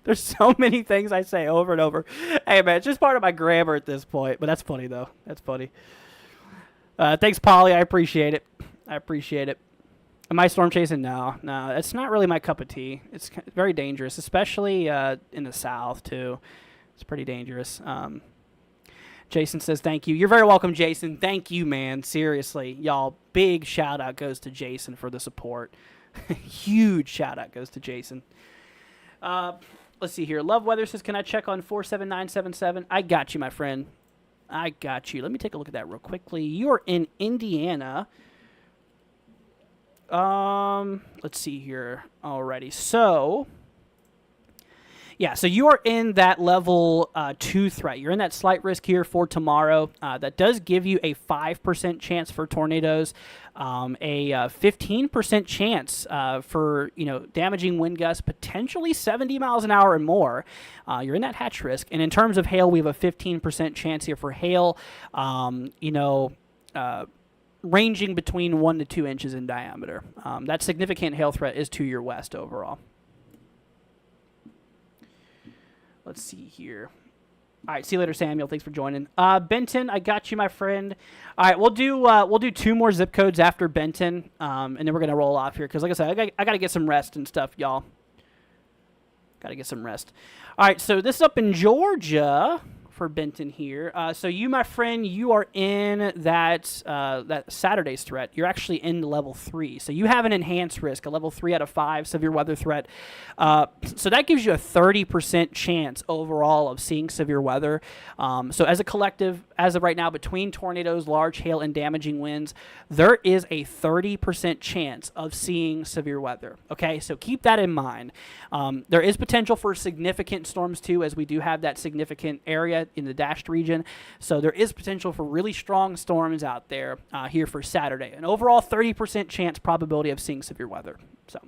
S1: There's so many things I say over and over. Hey, man, it's just part of my grammar at this point. But that's funny, though. That's funny. Thanks, Polly. I appreciate it. Am I storm chasing? No, it's not really my cup of tea. It's very dangerous, especially in the south too. It's pretty dangerous. Jason says thank you. You're very welcome, Jason. Thank you, man. Seriously, y'all. Big shout out goes to Jason for the support. Huge shout out goes to Jason. Let's see here. Love Weather says, can I check on 47977? I got you, my friend. I got you. Let me take a look at that real quickly. You are in Indiana. Let's see here already. So, yeah, so you are in that level 2 threat. You're in that slight risk here for tomorrow. That does give you a 5% chance for tornadoes, a 15% chance for damaging wind gusts, potentially 70 miles an hour and more. You're in that hatch risk. And in terms of hail, we have a 15% chance here for hail. Ranging between 1 to 2 inches in diameter. That significant hail threat is to your west overall. Let's see here. All right, see you later, Samuel. Thanks for joining. Benton, I got you, my friend. All right, we'll do 2 more zip codes after Benton, and then we're gonna roll off here because, like I said, I gotta get some rest and stuff, y'all. Gotta get some rest. All right, so this is up in Georgia. For Benton here. So you, my friend, you are in that Saturday's threat. You're actually in level 3. So you have an enhanced risk, a level 3 out of 5 severe weather threat. So that gives you a 30% chance overall of seeing severe weather. So as a collective, as of right now, between tornadoes, large hail, and damaging winds, there is a 30% chance of seeing severe weather. Okay, so keep that in mind. There is potential for significant storms too, as we do have that significant area in the dashed region. So there is potential for really strong storms out there here for Saturday. An overall 30% chance probability of seeing severe weather. So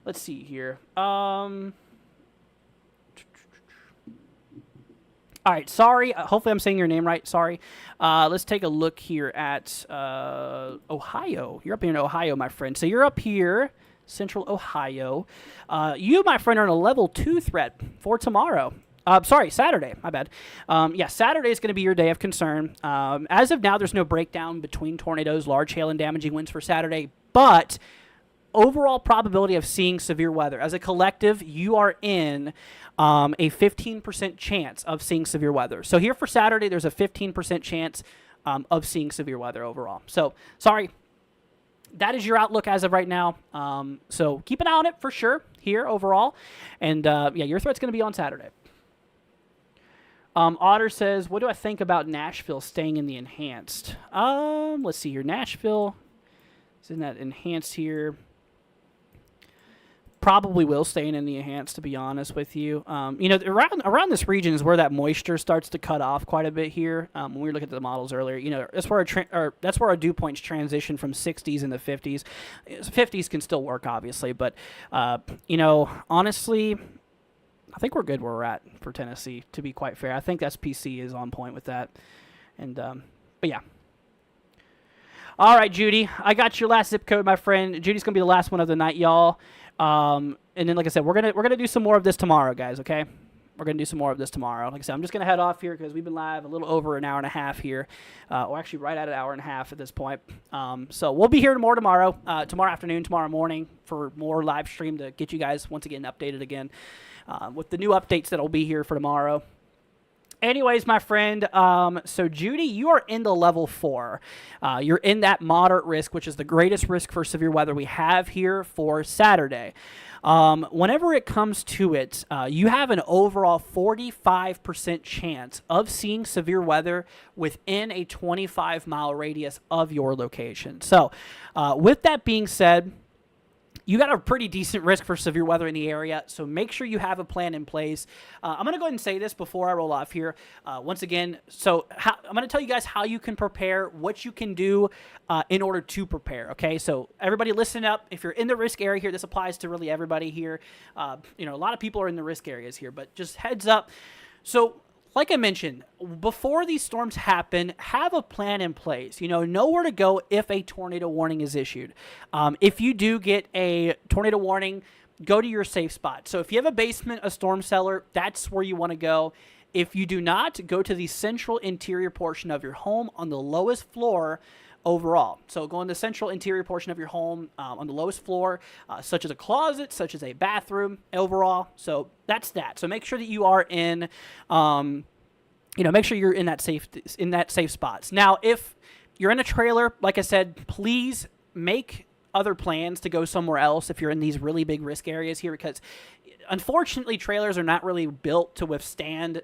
S1: let's see here. All right, sorry. Hopefully I'm saying your name right. Sorry. Let's take a look here at Ohio. You're up here in Ohio, my friend. So you're up here, Central Ohio. You, my friend, are in a level 2 threat for tomorrow. Sorry, Saturday. My bad. Yeah, Saturday is going to be your day of concern. As of now, there's no breakdown between tornadoes, large hail, and damaging winds for Saturday, but overall probability of seeing severe weather. As a collective, you are in a 15% chance of seeing severe weather. So here for Saturday, there's a 15% chance of seeing severe weather overall. So, sorry. That is your outlook as of right now. So keep an eye on it for sure here overall. And, yeah, your threat's going to be on Saturday. Otter says, what do I think about Nashville staying in the enhanced? Let's see here. Nashville is in that enhanced here. Probably will stay in the enhanced, to be honest with you. Around this region is where that moisture starts to cut off quite a bit here. When we were looking at the models earlier, that's where our dew points transition from 60s into 50s. 50s can still work, obviously, but honestly, I think we're good where we're at for Tennessee, to be quite fair. I think SPC is on point with that. And but yeah. All right, Judy. I got your last zip code, my friend. Judy's going to be the last one of the night, y'all. And then, like I said, we're gonna do some more of this tomorrow, guys, okay? We're going to do some more of this tomorrow. Like I said, I'm just going to head off here because we've been live a little over an hour and a half here. Or actually right at an hour and a half at this point. So we'll be here tomorrow afternoon, tomorrow morning for more live stream to get you guys once again updated again with the new updates that will be here for tomorrow. Anyways, my friend, so Judy, you are in the level 4. You're in that moderate risk, which is the greatest risk for severe weather we have here for Saturday. Whenever it comes to it, you have an overall 45% chance of seeing severe weather within a 25-mile radius of your location. So, with that being said, you got a pretty decent risk for severe weather in the area, so make sure you have a plan in place. I'm going to go ahead and say this before I roll off here. Once again, I'm going to tell you guys how you can prepare, what you can do in order to prepare, okay? So everybody listen up. If you're in the risk area here, this applies to really everybody here. A lot of people are in the risk areas here, but just heads up. So like I mentioned, before these storms happen, have a plan in place. Know where to go if a tornado warning is issued. If you do get a tornado warning, go to your safe spot. So if you have a basement, a storm cellar, that's where you want to go. If you do not, go to the central interior portion of your home on the lowest floor overall. So go in the central interior portion of your home on the lowest floor, such as a closet, such as a bathroom overall. So that's that. So make sure that you are in, make sure you're in that safe spots. Now, if you're in a trailer, like I said, please make other plans to go somewhere else if you're in these really big risk areas here, because unfortunately trailers are not really built to withstand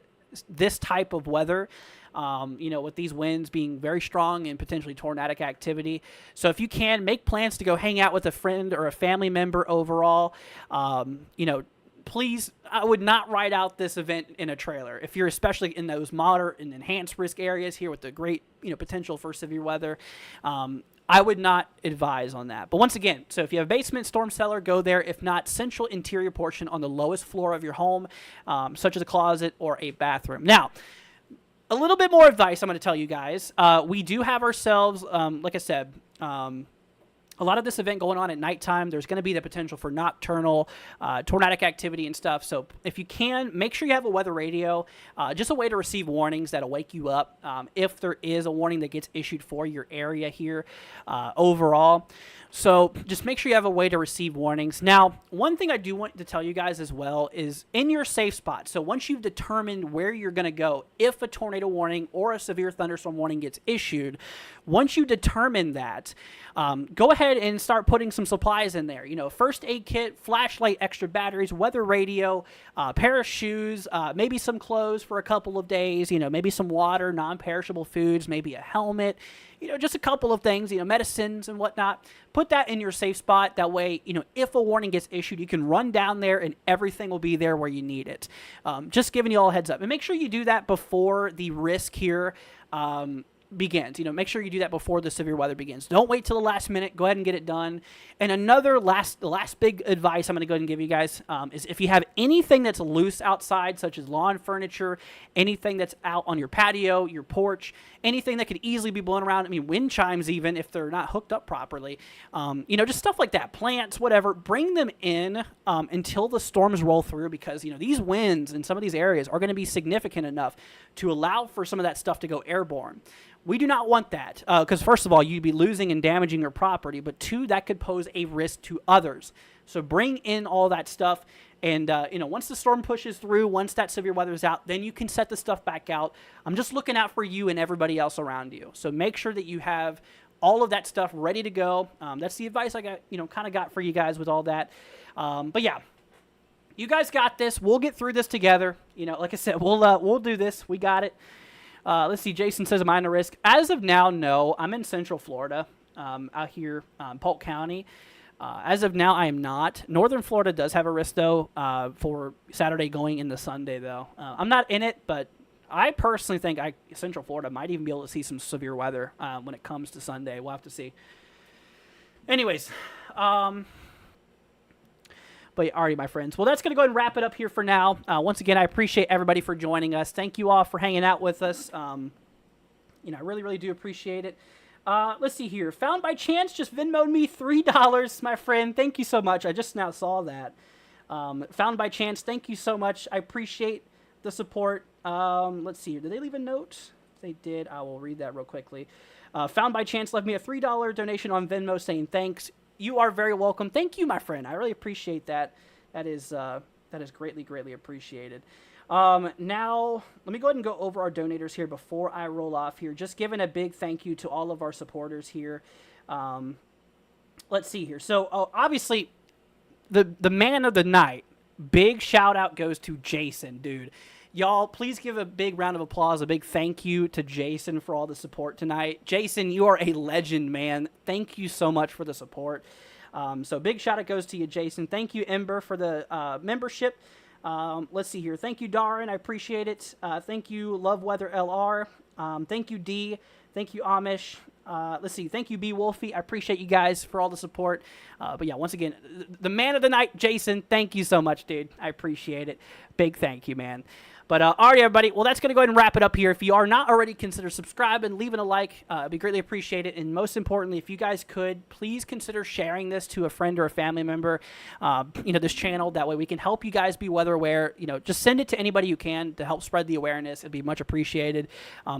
S1: this type of weather, with these winds being very strong and potentially tornadic activity. So if you can, make plans to go hang out with a friend or a family member overall. Please, I would not ride out this event in a trailer. If you're especially in those moderate and enhanced risk areas here with the great, potential for severe weather, I would not advise on that. But once again, so if you have a basement, storm cellar, go there. If not, central interior portion on the lowest floor of your home, such as a closet or a bathroom. Now, a little bit more advice I'm going to tell you guys. We do have ourselves, like I said, a lot of this event going on at nighttime. There's going to be the potential for nocturnal tornadic activity and stuff. So if you can, make sure you have a weather radio, just a way to receive warnings that'll wake you up if there is a warning that gets issued for your area here overall. So just make sure you have a way to receive warnings. Now, one thing I do want to tell you guys as well is in your safe spot. So once you've determined where you're going to go, if a tornado warning or a severe thunderstorm warning gets issued, once you determine that, go ahead and start putting some supplies in there. First aid kit, flashlight, extra batteries, weather radio, pair of shoes, maybe some clothes for a couple of days, maybe some water, non-perishable foods, maybe a helmet, just a couple of things, medicines and whatnot. Put that in your safe spot. That way, if a warning gets issued, you can run down there and everything will be there where you need it. Just giving you all a heads up. And make sure you do that before the risk here begins. Make sure you do that before the severe weather begins. Don't wait till the last minute. Go ahead and get it done. And another last big advice I'm going to go ahead and give you guys is if you have anything that's loose outside, such as lawn furniture, anything that's out on your patio, your porch, anything that could easily be blown around. Wind chimes even if they're not hooked up properly. Just stuff like that. Plants, whatever. Bring them in until the storms roll through, because these winds in some of these areas are going to be significant enough to allow for some of that stuff to go airborne. We do not want that because, first of all, you'd be losing and damaging your property, but two, that could pose a risk to others. So bring in all that stuff, and once the storm pushes through, once that severe weather is out, then you can set the stuff back out. I'm just looking out for you and everybody else around you. So make sure that you have all of that stuff ready to go. That's the advice I got, kind of got for you guys with all that. But yeah, you guys got this. We'll get through this together. Like I said, we'll do this. We got it. Let's see. Jason says, am I in a risk? As of now, no. I'm in Central Florida, out here, Polk County. As of now, I am not. Northern Florida does have a risk, though, for Saturday going into Sunday, though. I'm not in it, but I personally think Central Florida might even be able to see some severe weather when it comes to Sunday. We'll have to see. Anyways, but alrighty, my friends. Well, that's going to go ahead and wrap it up here for now. Once again, I appreciate everybody for joining us. Thank you all for hanging out with us. I really, really do appreciate it. Let's see here. Found by chance just Venmo'd me $3, my friend. Thank you so much. I just now saw that. Found by chance. Thank you so much. I appreciate the support. Let's see here. Did they leave a note? If they did, I will read that real quickly. Found by chance left me a $3 donation on Venmo saying thanks. You are very welcome. Thank you, my friend. I really appreciate that. That is greatly, greatly appreciated. Now, let me go ahead and go over our donators here before I roll off here. Just giving a big thank you to all of our supporters here. Let's see here. So, obviously, the man of the night, big shout out goes to Jason, dude. Y'all, please give a big round of applause, a big thank you to Jason for all the support tonight. Jason, you are a legend, man. Thank you so much for the support. So big shout out goes to you, Jason. Thank you, Ember, for the membership. Let's see here. Thank you, Darren. I appreciate it. Thank you, Love Weather LR. Thank you, D. Thank you, Amish. Let's see. Thank you, B. Wolfie. I appreciate you guys for all the support. But yeah, once again, the man of the night, Jason, thank you so much, dude. I appreciate it. Big thank you, man. But all right, everybody. Well, that's going to go ahead and wrap it up here. If you are not already, consider subscribing, leaving a like. It'd be greatly appreciated. And most importantly, if you guys could, please consider sharing this to a friend or a family member, this channel. That way we can help you guys be weather aware. Just send it to anybody you can to help spread the awareness. It'd be much appreciated.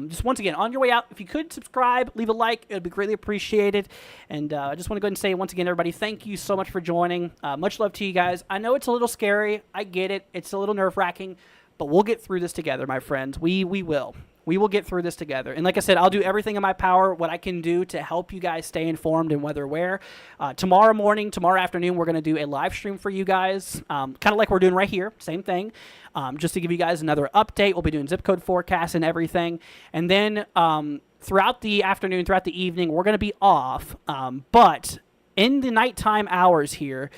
S1: Just once again, on your way out, if you could subscribe, leave a like. It would be greatly appreciated. And I just want to go ahead and say once again, everybody, thank you so much for joining. Much love to you guys. I know it's a little scary. I get it. It's a little nerve-wracking. But we'll get through this together, my friends. We will. We will get through this together. And like I said, I'll do everything in my power, what I can do to help you guys stay informed and weather aware. Tomorrow morning, tomorrow afternoon, we're going to do a live stream for you guys, kind of like we're doing right here. Same thing. Just to give you guys another update. We'll be doing zip code forecasts and everything. And then throughout the afternoon, throughout the evening, we're going to be off. But in the nighttime hours here,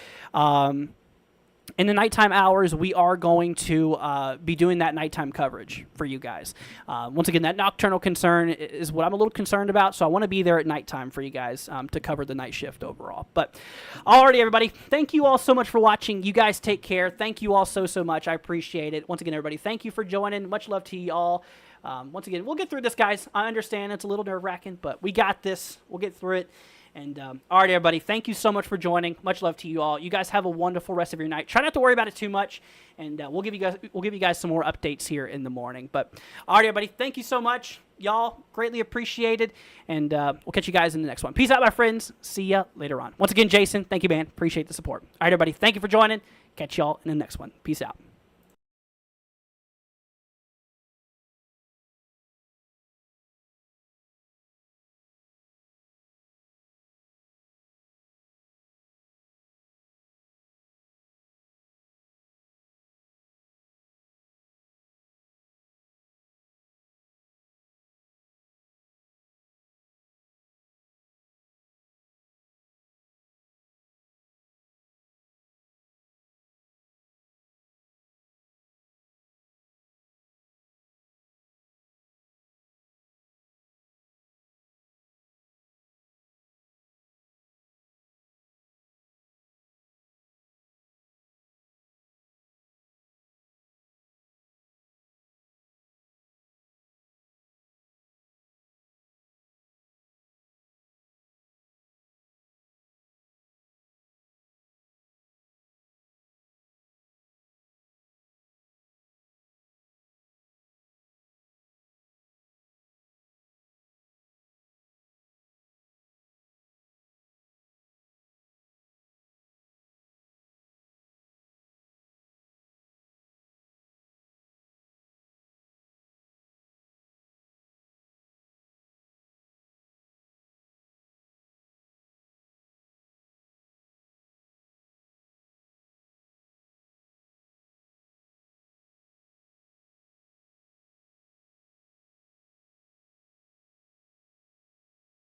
S1: we are going to be doing that nighttime coverage for you guys. Once again, that nocturnal concern is what I'm a little concerned about, so I want to be there at nighttime for you guys to cover the night shift overall. But alrighty, everybody, thank you all so much for watching. You guys take care. Thank you all so much. I appreciate it. Once again, everybody, thank you for joining. Much love to you all. Once again, we'll get through this, guys. I understand it's a little nerve-wracking, but we got this. We'll get through it. And all right, everybody, thank you so much for joining. Much love to you all. You guys have a wonderful rest of your night. Try not to worry about it too much, and we'll give you guys some more updates here in the morning. But all right, everybody, thank you so much. Y'all, greatly appreciated, and we'll catch you guys in the next one. Peace out, my friends. See ya later on. Once again, Jason, thank you, man. Appreciate the support. All right, everybody, thank you for joining. Catch y'all in the next one. Peace out.